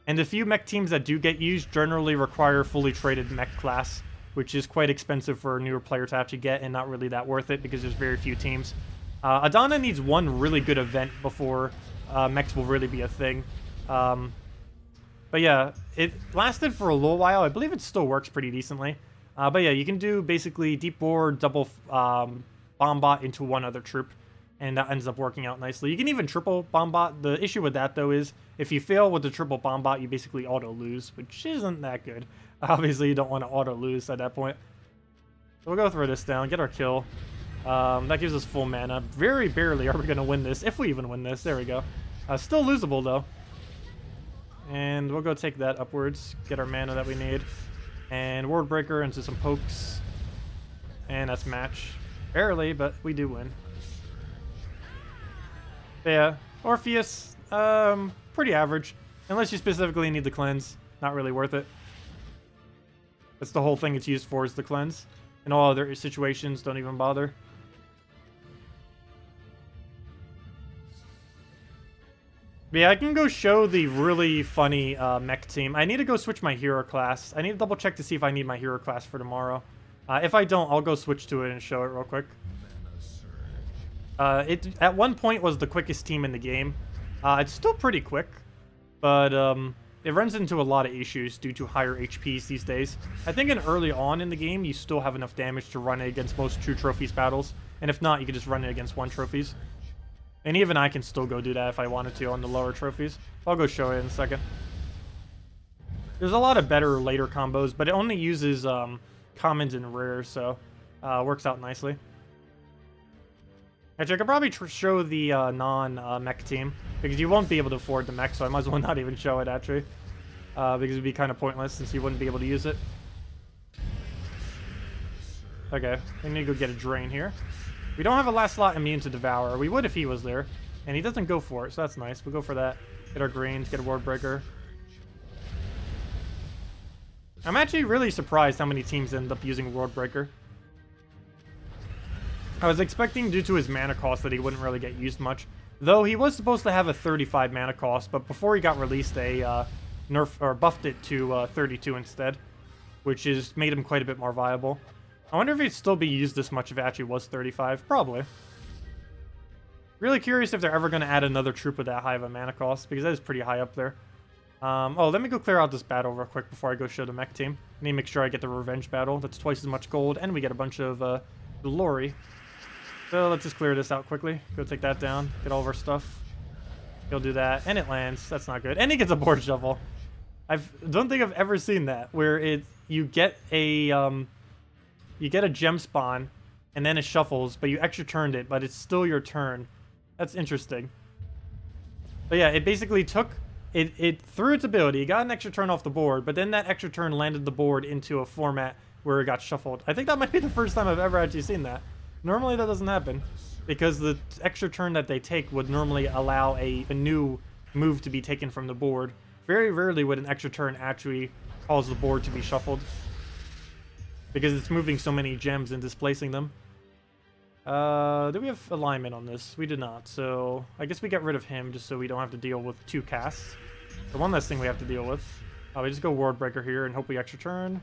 And the few mech teams that do get used generally require fully traded mech class, which is quite expensive for a newer player to actually get and not really that worth it because there's very few teams. Adana needs one really good event before mechs will really be a thing. But yeah, it lasted for a little while. I believe it still works pretty decently. But yeah, you can do basically Deep Bore, double Bombbot into one other troop, and that ends up working out nicely. You can even triple Bombbot. The issue with that, though, is if you fail with the triple Bombbot, you basically auto-lose, which isn't that good. Obviously, you don't want to auto-lose at that point. So we'll go throw this down, get our kill. That gives us full mana. Very barely are we going to win this, if we even win this. There we go. Still losable, though. And we'll go take that upwards, get our mana that we need. And Ward Breaker into some pokes. And that's match. Barely, but we do win. Yeah, Orpheus, pretty average. Unless you specifically need the cleanse, not really worth it. That's the whole thing it's used for, is the cleanse. In all other situations, don't even bother. But yeah, I can go show the really funny mech team. I need to go switch my hero class. I need to double check to see if I need my hero class for tomorrow. If I don't, I'll go switch to it and show it real quick. It at one point was the quickest team in the game. It's still pretty quick, but it runs into a lot of issues due to higher HPs these days. I think early on in the game, you still have enough damage to run it against most 2 trophies battles. And if not, you can just run it against 1 trophies. And even I can still go do that if I wanted to on the lower trophies. I'll go show it in a second. There's a lot of better later combos, but it only uses commons and rares, so works out nicely. Actually, I could probably show the non-mech team, because you won't be able to afford the mech, so I might as well not even show it, actually. Because it would be kind of pointless, since you wouldn't be able to use it. Okay, we need to go get a drain here. We don't have a last slot immune to Devour. We would if he was there. And he doesn't go for it, so that's nice. We'll go for that. Get our greens, get a ward breaker. I'm actually really surprised how many teams end up using ward breaker. I was expecting, due to his mana cost, that he wouldn't really get used much. Though he was supposed to have a 35 mana cost, but before he got released, they buffed it to 32 instead, which is made him quite a bit more viable. I wonder if he'd still be used this much if it actually was 35. Probably. Really curious if they're ever going to add another troop with that high of a mana cost, because that is pretty high up there. Oh, let me go clear out this battle real quick before I go show the mech team. I need to make sure I get the revenge battle. That's twice as much gold, and we get a bunch of glory. So let's just clear this out quickly. Go take that down. Get all of our stuff. He'll do that, and it lands. That's not good. And he gets a board shuffle. I don't think I've ever seen that, where you get a gem spawn, and then it shuffles, but you extra turned it, but it's still your turn. That's interesting. But yeah, it basically took... It threw its ability, it got an extra turn off the board, but then that extra turn landed the board into a format where it got shuffled. I think that might be the first time I've ever actually seen that. Normally that doesn't happen, because the extra turn that they take would normally allow a new move to be taken from the board. Very rarely would an extra turn actually cause the board to be shuffled, because it's moving so many gems and displacing them. Do we have alignment on this? We did not, so I guess we get rid of him just so we don't have to deal with 2 casts. The one less thing we have to deal with. We just go Ward Breaker here and hope we extra turn,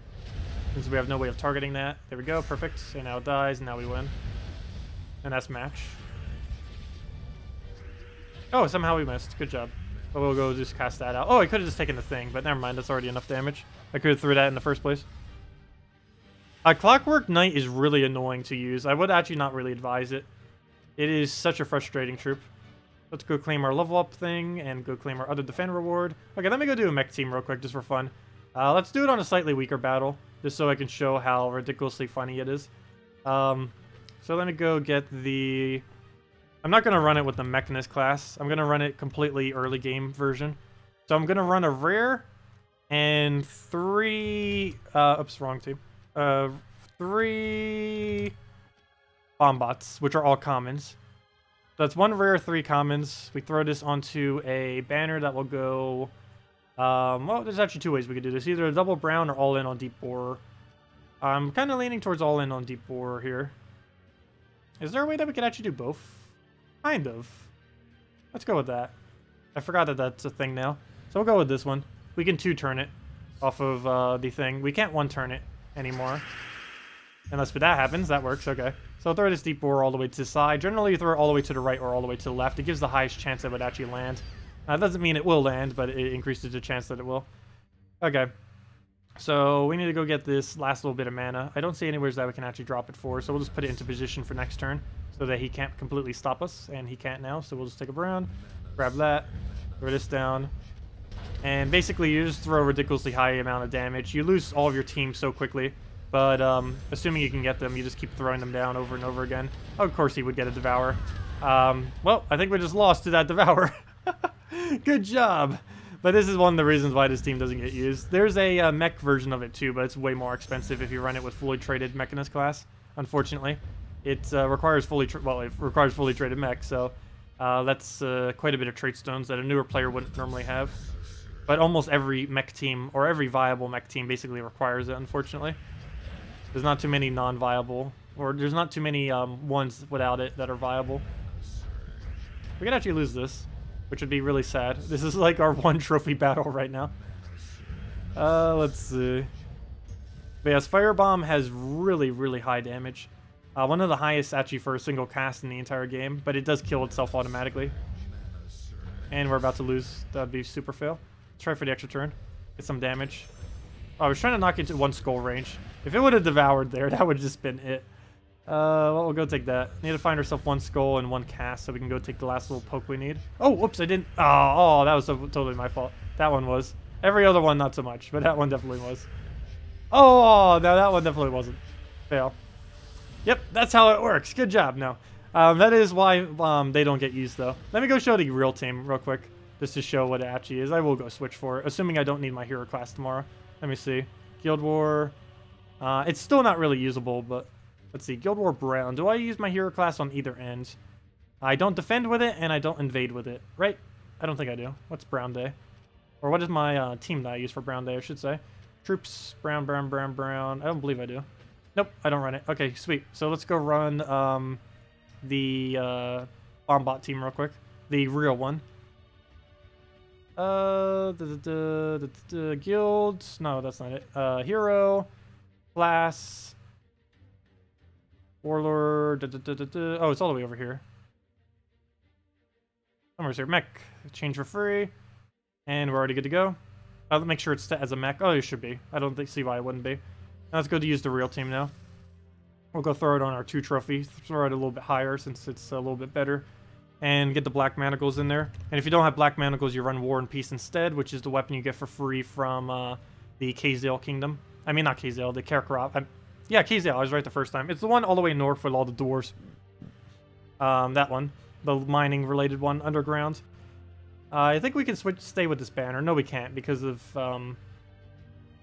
since we have no way of targeting that. There we go, perfect. And now it dies, and now we win. And that's match. Oh, somehow we missed. Good job. But we'll go just cast that out. Oh, I could have just taken the thing, but never mind. That's already enough damage. I could have threw that in the first place. Clockwork Knight is really annoying to use. I would actually not really advise it. It is such a frustrating troop. Let's go claim our level up thing and go claim our other defend reward. Okay, let me go do a mech team real quick just for fun. Let's do it on a slightly weaker battle, just so I can show how ridiculously funny it is. So let me go get the... I'm not going to run it with the Mechanist class. I'm going to run it completely early game version. So I'm going to run a rare and 3... oops, wrong team. 3 Bombots, which are all commons. So that's 1 rare, 3 commons. We throw this onto a banner that will go... well, there's actually 2 ways we could do this. Either a double brown or all in on deep borer. I'm kind of leaning towards all in on deep borer here. Is there a way that we could actually do both? Kind of. Let's go with that. I forgot that that's a thing now. So we'll go with this one. We can 2-turn it off of the thing. We can't 1-turn it anymore. Unless that happens, that works, okay. So I'll throw this deep borer all the way to the side. Generally, you throw it all the way to the right or all the way to the left. It gives the highest chance it would actually land. That doesn't mean it will land, but it increases the chance that it will. Okay. So we need to go get this last little bit of mana. I don't see anywhere that we can actually drop it for, so we'll just put it into position for next turn so that he can't completely stop us, and he can't now. So we'll just take a brown, grab that, throw this down, and basically you just throw a ridiculously high amount of damage. You lose all of your team so quickly, but assuming you can get them, you just keep throwing them down over and over again. Of course he would get a Devour. Well, I think we just lost to that Devour. Good job. But this is one of the reasons why this team doesn't get used. There's a mech version of it too, but it's way more expensive if you run it with fully traded Mechanist class, unfortunately. It requires fully traded mech, so That's quite a bit of trait stones that a newer player wouldn't normally have. But almost every mech team, or every viable mech team, basically requires it, unfortunately. There's not too many non-viable, or there's not too many ones without it that are viable. We could actually lose this, which would be really sad. This is like our one trophy battle right now. Let's see. But yes, Firebomb has really, really high damage. One of the highest actually for a single cast in the entire game, but it does kill itself automatically. And we're about to lose. That would be super fail. Let's try for the extra turn. Get some damage. Oh, I was trying to knock into one skull range. If it would have devoured there, that would have just been it. Well, we'll go take that. Need to find ourselves one skull and one cast so we can go take the last little poke we need. Oh, whoops, I didn't. Oh, that was totally my fault. That one was. Every other one, not so much, but that one definitely was. Oh, no, that one definitely wasn't. Fail. Yep, that's how it works. Good job. No. That is why they don't get used, though. Let me go show the real team real quick, just to show what it actually is. I will go switch for it, assuming I don't need my hero class tomorrow. Let me see. Guild War. It's still not really usable, but let's see. Guild War Brown. Do I use my hero class on either end? I don't defend with it, and I don't invade with it, right? I don't think I do. What's Brown Day? Or what is my team that I use for Brown Day, I should say? Troops, brown, brown, brown, brown. I don't believe I do. Nope, I don't run it. Okay, sweet. So let's go run the Bombot team real quick. The real one. Guilds. No, that's not it. Hero. Class. Warlord. Oh, it's all the way over here. Somewhere's here. Mech. Change for free. And we're already good to go. I'll make sure it's set as a mech. Oh, it should be. I don't see why it wouldn't be. Now let's go to use the real team now. We'll go throw it on our 2 trophy. Throw it a little bit higher since it's a little bit better. And get the Black Manacles in there. And if you don't have Black Manacles, you run War and Peace instead, which is the weapon you get for free from the Kazale Kingdom. I mean, not Kazale, the Karkaroth. Yeah, Kazale, I was right the first time. It's the one all the way north with all the doors. That one. The mining-related one, underground. I think we can stay with this banner. No, we can't because of...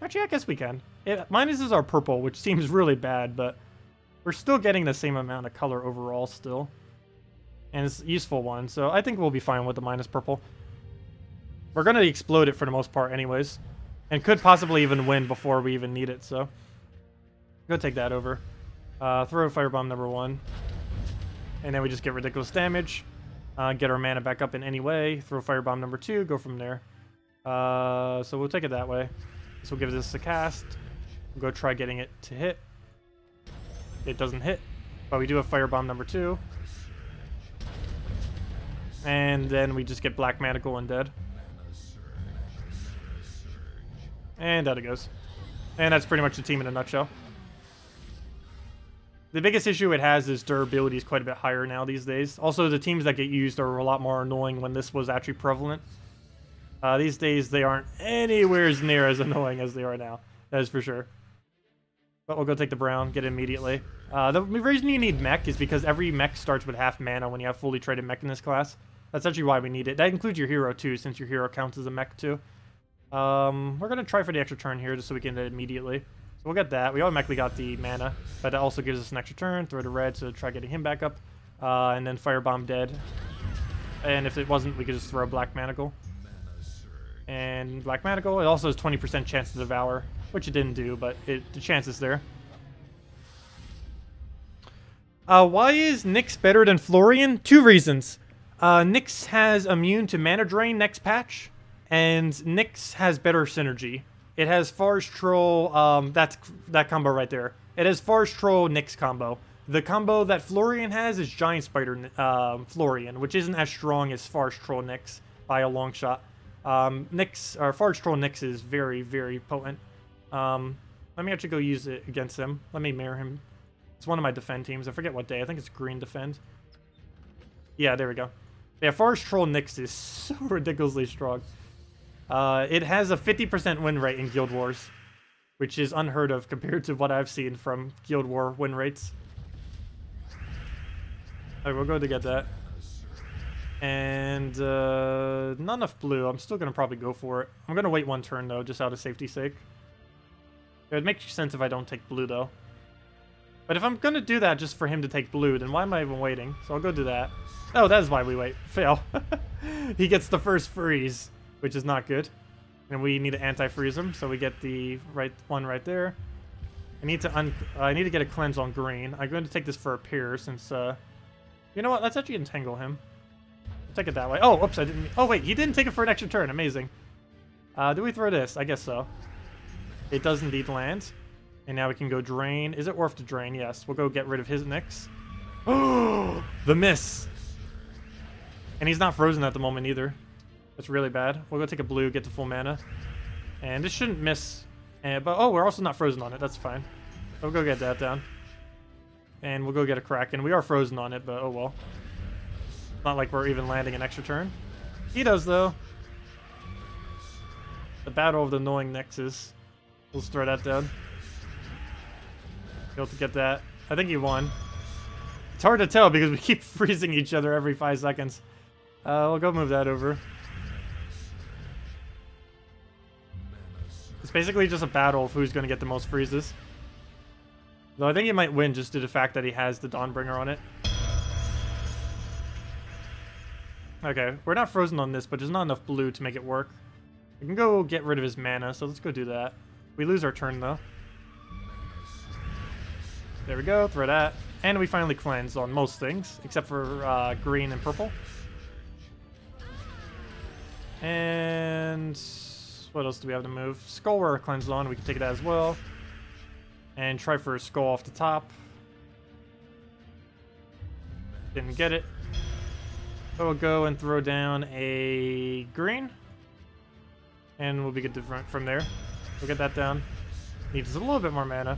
Actually, I guess we can. Minuses are purple, which seems really bad, but we're still getting the same amount of color overall still. And it's a useful one, so I think we'll be fine with the minus purple. We're going to explode it for the most part anyways. And could possibly even win before we even need it, so... Go take that over. Throw Firebomb number 1. And then we just get ridiculous damage. Get our mana back up in any way. Throw Firebomb number 2. Go from there. So we'll take it that way. This will give this a cast. We'll go try getting it to hit. It doesn't hit. But we do have Firebomb number 2. And then we just get Black Manacle and dead. And out it goes. And that's pretty much the team in a nutshell. The biggest issue it has is durability is quite a bit higher now these days. Also, the teams that get used are a lot more annoying when this was actually prevalent. These days, they aren't anywhere near as annoying as they are now. That is for sure. But we'll go take the brown, get it immediately. The reason you need mech is because every mech starts with half mana when you have fully traded mech in this class. That's actually why we need it. That includes your hero too, since your hero counts as a mech too. We're going to try for the extra turn here just so we can get it immediately. So we'll get that. We automatically got the mana, but it also gives us an extra turn. Throw the red to try getting him back up. And then Firebomb dead. And if it wasn't, we could just throw a Black Manacle. And Black Manacle, it also has 20% chance to devour, which it didn't do, but the chance is there. Why is Nyx better than Florian? 2 reasons. Nyx has immune to mana drain next patch, and Nyx has better synergy. It has Forest Troll, that combo right there. It has Forest Troll Nyx combo. The combo that Florian has is Giant Spider Florian, which isn't as strong as Forest Troll Nyx by a long shot. Nyx, or Forest Troll Nyx is very, very potent. Let me actually go use it against him. Let me mirror him. It's one of my defend teams. I forget what day. I think it's green defend. Yeah, there we go. Yeah, Forest Troll Nyx is so ridiculously strong. It has a 50% win rate in Guild Wars, which is unheard of compared to what I've seen from Guild War win rates. Alright, we'll go to get that. And not enough blue. I'm still going to probably go for it. I'm going to wait 1 turn, though, just out of safety's sake. It would make sense if I don't take blue, though. But if I'm gonna do that just for him to take blue, then why am I even waiting? So I'll go do that. Oh, that is why we wait. Fail. He gets the first freeze, which is not good. And we need to anti-freeze him, so we get the right one right there. I need to get a cleanse on green. I'm going to take this for a peer since, you know what? Let's actually entangle him. Take it that way. Oh, oops, I didn't. Oh, wait, he didn't take it for an extra turn. Amazing. Do we throw this? I guess so. It does indeed land. And now we can go drain. Is it worth to drain? Yes. We'll go get rid of his Nyx. Oh, the miss. And he's not frozen at the moment either. That's really bad. We'll go take a blue, get to full mana. And this shouldn't miss. But, oh, we're also not frozen on it. That's fine. We'll go get that down. And we'll go get a Kraken. We are frozen on it, but oh well. Not like we're even landing an extra turn. He does, though. The battle of the annoying Nyxes. We'll throw that down. Be able to get that. I think he won. It's hard to tell because we keep freezing each other every 5 seconds. We'll go move that over. It's basically just a battle of who's going to get the most freezes. Though I think he might win just due to the fact that he has the Dawnbringer on it. Okay, we're not frozen on this, but there's not enough blue to make it work. We can go get rid of his mana, so let's go do that. We lose our turn, though. There we go, throw that. And we finally cleanse on most things, except for green and purple. And what else do we have to move? Skull we're cleansed on, we can take that as well. And try for a skull off the top. Didn't get it. So we'll go and throw down a green. And we'll be good to from there. We'll get that down. Needs a little bit more mana.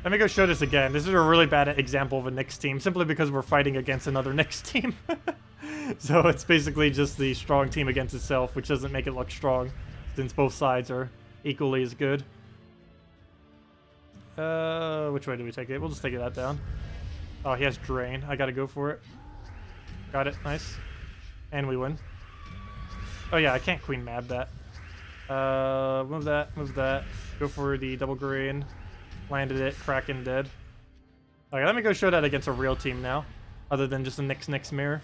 Let me go show this again. This is a really bad example of a Nyx team, simply because we're fighting against another Nyx team. So it's basically just the strong team against itself, which doesn't make it look strong, since both sides are equally as good. Which way do we take it? We'll just take that down. Oh, he has Drain. I gotta go for it. Got it. Nice. And we win. Oh yeah, I can't Queen Mab that. Move that, move that. Go for the double green. Landed it. Kraken dead. Okay, let me go show that against a real team now. Other than just a Nyx mirror.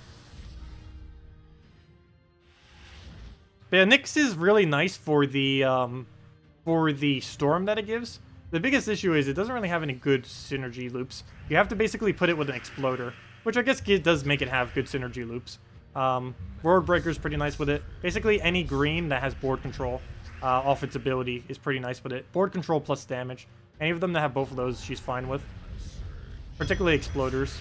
But yeah, Nyx is really nice for the storm that it gives. The biggest issue is it doesn't really have any good synergy loops. You have to basically put it with an Exploder, which I guess does make it have good synergy loops. World Breaker's pretty nice with it. Basically, any green that has board control off its ability is pretty nice with it. Board control plus damage. Any of them that have both of those, she's fine with. Particularly Exploders.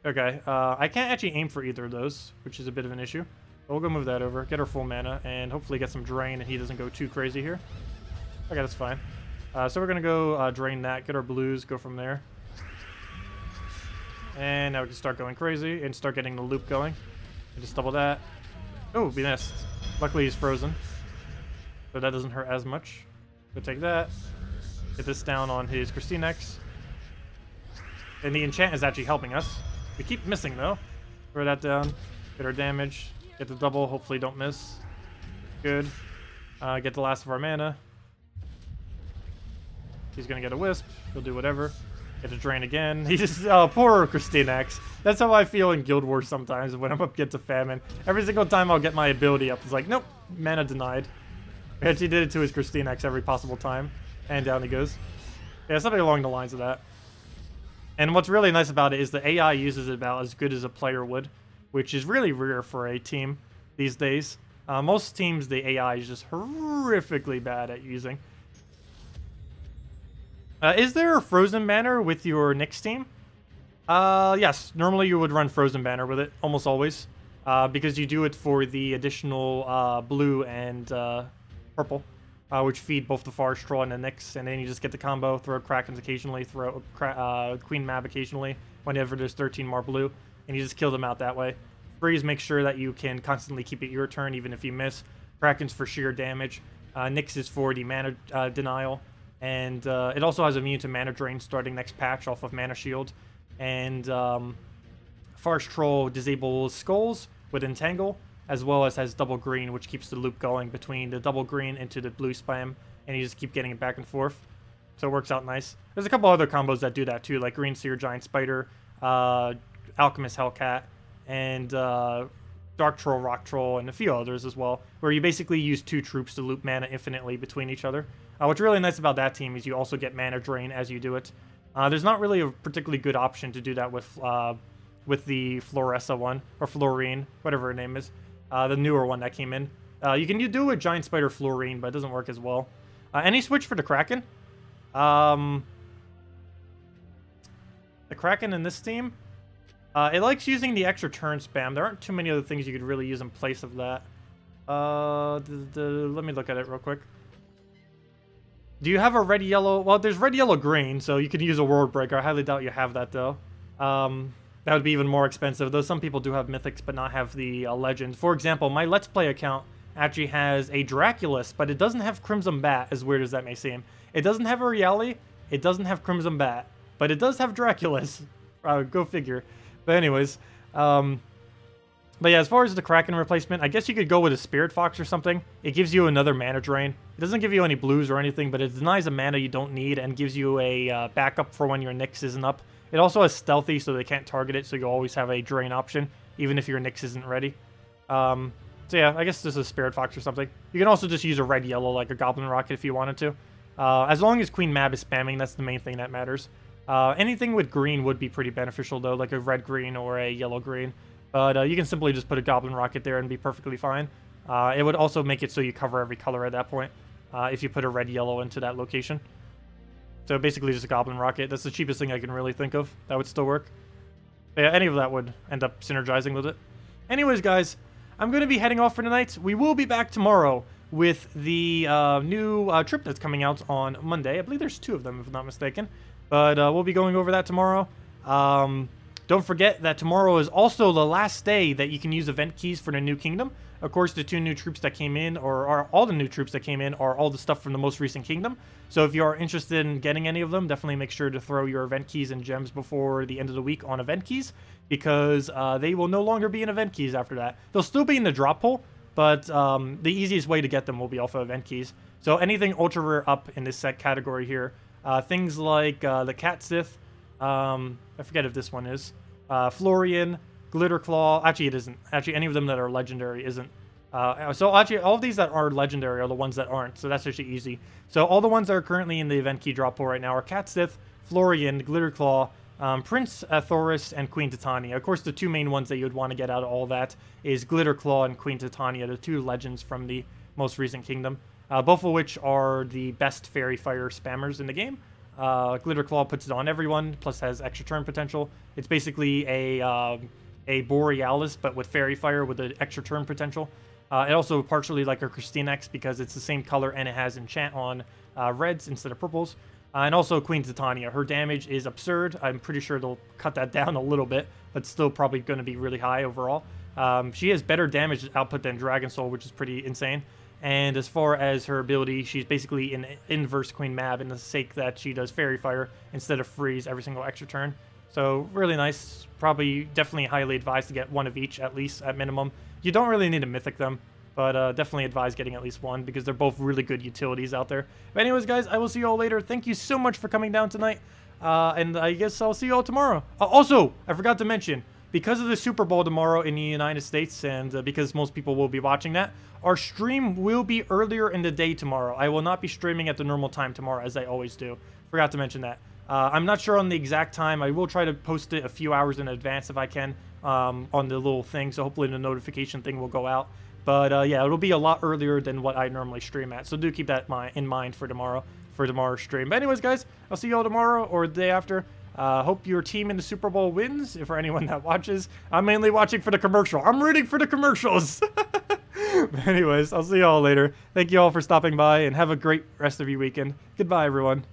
Okay, I can't actually aim for either of those, which is a bit of an issue. But we'll go move that over, get her full mana, and hopefully get some drain and he doesn't go too crazy here. Okay, that's fine. So we're going to go drain that, get our blues, go from there. And now we can start going crazy and start getting the loop going. And just double that. Oh, we missed. Luckily he's frozen. So that doesn't hurt as much. Go take that. Get this down on his KrissTigger. And the enchant is actually helping us. We keep missing though. Throw that down. Get our damage. Get the double. Hopefully don't miss. Good. Get the last of our mana. He's gonna get a wisp. He'll do whatever. Get a drain again. He just poor KrissTigger. That's how I feel in Guild Wars sometimes when I'm up against a famine. Every single time I'll get my ability up, it's like, nope, mana denied. He actually did it to his KrissTigger every possible time. And down he goes. Yeah, something along the lines of that. And what's really nice about it is the AI uses it about as good as a player would, which is really rare for a team these days. Most teams, the AI is just horrifically bad at using. Is there a Frozen Banner with your Nyx team? Yes. Normally you would run Frozen Banner with it, almost always. Because you do it for the additional blue and purple, which feed both the Forest Troll and the Nyx, and then you just get the combo, throw Krakens occasionally, throw Queen Mab occasionally, whenever there's 13 more blue, and you just kill them out that way. Freeze makes sure that you can constantly keep it your turn, even if you miss. Kraken's for sheer damage. Nyx is for the mana denial. And it also has immune to mana drain starting next patch off of Mana Shield. And Forest Troll disables Skulls with Entangle, as well as has double green, which keeps the loop going between the double green into the blue spam, and you just keep getting it back and forth. So it works out nice. There's a couple other combos that do that too, like Green Seer, Giant Spider, Alchemist, Hellcat, and Dark Troll, Rock Troll, and a few others as well, where you basically use 2 troops to loop mana infinitely between each other. What's really nice about that team is you also get mana drain as you do it. There's not really a particularly good option to do that with the Floressa one, or Florine, whatever her name is, the newer one that came in. You can do it with Giant Spider Florine, but it doesn't work as well. Any switch for the Kraken? The Kraken in this team? It likes using the extra turn spam. There aren't too many other things you could really use in place of that. Let me look at it real quick. Do you have a red yellow? Well, there's red yellow green, so you could use a World Breaker. I highly doubt you have that though. That would be even more expensive, though some people do have mythics but not have the legends. For example, my Let's Play account actually has a Draculus, but it doesn't have Crimson Bat, as weird as that may seem. It doesn't have a Reali, it doesn't have Crimson Bat, but it does have Draculus. Go figure. But anyways, but yeah, as far as the Kraken replacement, I guess you could go with a Spirit Fox or something. It gives you another mana drain. It doesn't give you any blues or anything, but it denies a mana you don't need and gives you a backup for when your Nyx isn't up. It also has Stealthy, so they can't target it, so you always have a drain option, even if your Nyx isn't ready. So yeah, I guess this is a Spirit Fox or something. You can also just use a red-yellow, like a Goblin Rocket if you wanted to. As long as Queen Mab is spamming, that's the main thing that matters. Anything with green would be pretty beneficial, though, like a red-green or a yellow-green. But you can simply just put a Goblin Rocket there and be perfectly fine. It would also make it so you cover every color at that point, if you put a red-yellow into that location. So basically just a Goblin Rocket. That's the cheapest thing I can really think of. That would still work. But yeah, any of that would end up synergizing with it. Anyways, guys, I'm going to be heading off for tonight. We will be back tomorrow with the new trip that's coming out on Monday. I believe there's 2 of them, if I'm not mistaken. But we'll be going over that tomorrow. Don't forget that tomorrow is also the last day that you can use event keys for the new kingdom. Of course, the 2 new troops that came in, or all the new troops that came in, are all the stuff from the most recent kingdom. So if you are interested in getting any of them, definitely make sure to throw your event keys and gems before the end of the week on event keys, because they will no longer be in event keys after that. They'll still be in the drop pool, but the easiest way to get them will be off of event keys. So anything ultra rare up in this set category here, things like the Cat Sith, I forget if this one is, Florian, Glitterclaw. Actually, it isn't. Actually, any of them that are legendary isn't. So actually, all of these that are legendary are the ones that aren't. So that's actually easy. So all the ones that are currently in the event key drop pool right now are Cat Sith, Florian, Glitterclaw, Prince Thoris, and Queen Titania. Of course, the 2 main ones that you would want to get out of all that is Glitterclaw and Queen Titania, the 2 legends from the most recent kingdom. Both of which are the best Fairy Fire spammers in the game. Glitterclaw puts it on everyone, plus has extra turn potential. It's basically a Borealis, but with Fairy Fire with an extra turn potential. It also partially like a Christinex because it's the same color and it has enchant on reds instead of purples. And also Queen Titania. Her damage is absurd. I'm pretty sure they'll cut that down a little bit, but still probably going to be really high overall. She has better damage output than Dragon Soul, which is pretty insane. And as far as her ability, she's basically an inverse Queen Mab in the sake that she does Fairy Fire instead of Freeze every single extra turn. So really nice. Probably definitely highly advised to get 1 of each, at least, at minimum. You don't really need to mythic them, but definitely advise getting at least 1 because they're both really good utilities out there. But anyways, guys, I will see you all later. Thank you so much for coming down tonight, and I guess I'll see you all tomorrow. Also, I forgot to mention, because of the Super Bowl tomorrow in the United States, and because most people will be watching that, our stream will be earlier in the day tomorrow. I will not be streaming at the normal time tomorrow, as I always do. Forgot to mention that. I'm not sure on the exact time. I will try to post it a few hours in advance if I can on the little thing, so hopefully the notification thing will go out. But yeah, it'll be a lot earlier than what I normally stream at, so do keep that in mind for tomorrow's stream. But anyways, guys, I'll see you all tomorrow or the day after. Hope your team in the Super Bowl wins, if for anyone that watches. I'm mainly watching for the commercial. I'm rooting for the commercials. But anyways, I'll see you all later. Thank you all for stopping by, and have a great rest of your weekend. Goodbye, everyone.